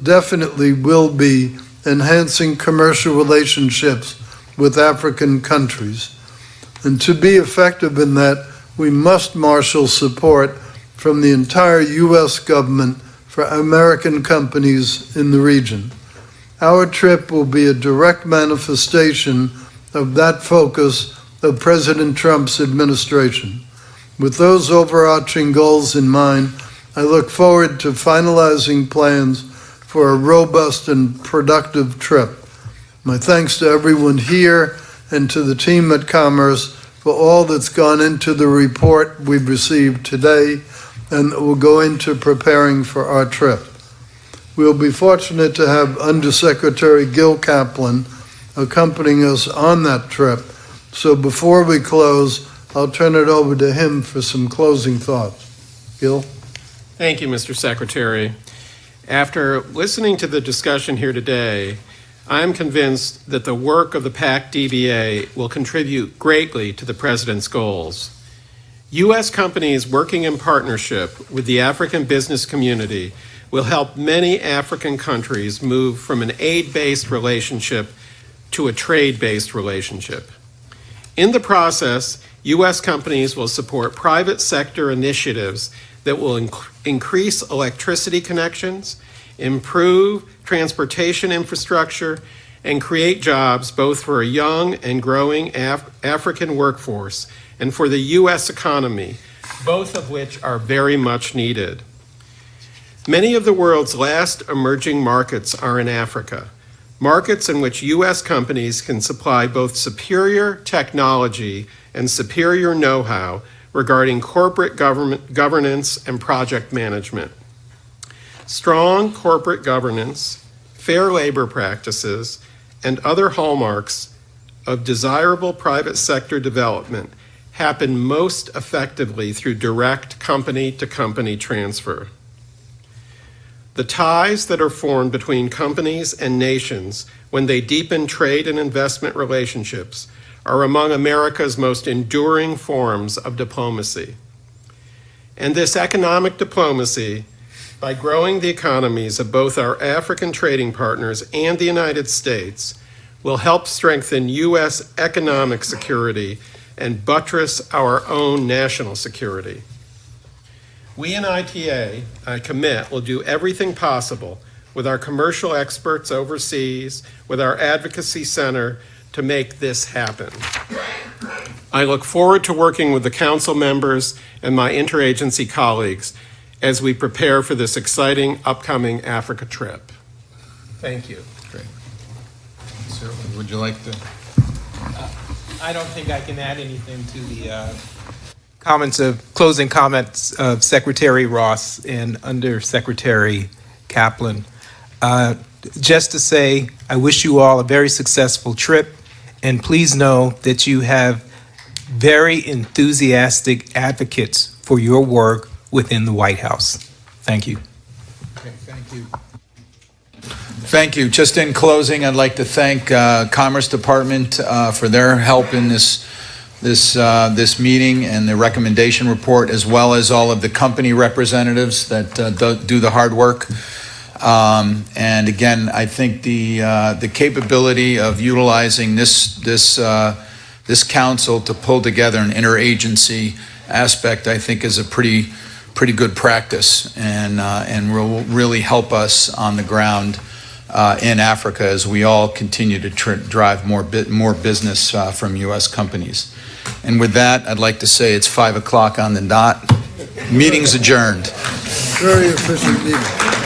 definitely will be enhancing commercial relationships with African countries. And to be effective in that, we must marshal support from the entire U.S. government for American companies in the region. Our trip will be a direct manifestation of that focus of President Trump's administration. With those overarching goals in mind, I look forward to finalizing plans for a robust and productive trip. My thanks to everyone here and to the team at Commerce for all that's gone into the report we've received today and that will go into preparing for our trip. We'll be fortunate to have Undersecretary Gil Kaplan accompanying us on that trip. So before we close, I'll turn it over to him for some closing thoughts. Gil? Thank you, Mr. Secretary. After listening to the discussion here today, I am convinced that the work of the PAC DBA will contribute greatly to the President's goals. U.S. companies working in partnership with the African business community will help many African countries move from an aid-based relationship to a trade-based relationship. In the process, U.S. companies will support private sector initiatives that will increase electricity connections, improve transportation infrastructure, and create jobs both for a young and growing African workforce and for the U.S. economy, both of which are very much needed. Many of the world's last emerging markets are in Africa, markets in which U.S. companies can supply both superior technology and superior know-how regarding corporate governance and project management. Strong corporate governance, fair labor practices, and other hallmarks of desirable private sector development happen most effectively through direct company-to-company transfer. The ties that are formed between companies and nations when they deepen trade and investment relationships are among America's most enduring forms of diplomacy. And this economic diplomacy by growing the economies of both our African trading partners and the United States will help strengthen U.S. economic security and buttress our own national security. We in ITA, I commit, will do everything possible with our commercial experts overseas, with our advocacy center, to make this happen. I look forward to working with the council members and my interagency colleagues as we prepare for this exciting upcoming Africa trip. Thank you. Great. Sir, would you like to? I don't think I can add anything to the closing comments of Secretary Ross and Undersecretary Kaplan. Just to say, I wish you all a very successful trip, and please know that you have very enthusiastic advocates for your work within the White House. Thank you. Okay, thank you. Thank you. Just in closing, I'd like to thank Commerce Department for their help in this meeting and the recommendation report, as well as all of the company representatives that do the hard work. And again, I think the capability of utilizing this council to pull together an interagency aspect, I think, is a pretty good practice, and will really help us on the ground in Africa as we all continue to drive more business from U.S. companies. And with that, I'd like to say it's 5 o'clock on the dot. Meeting's adjourned. Very efficient meeting.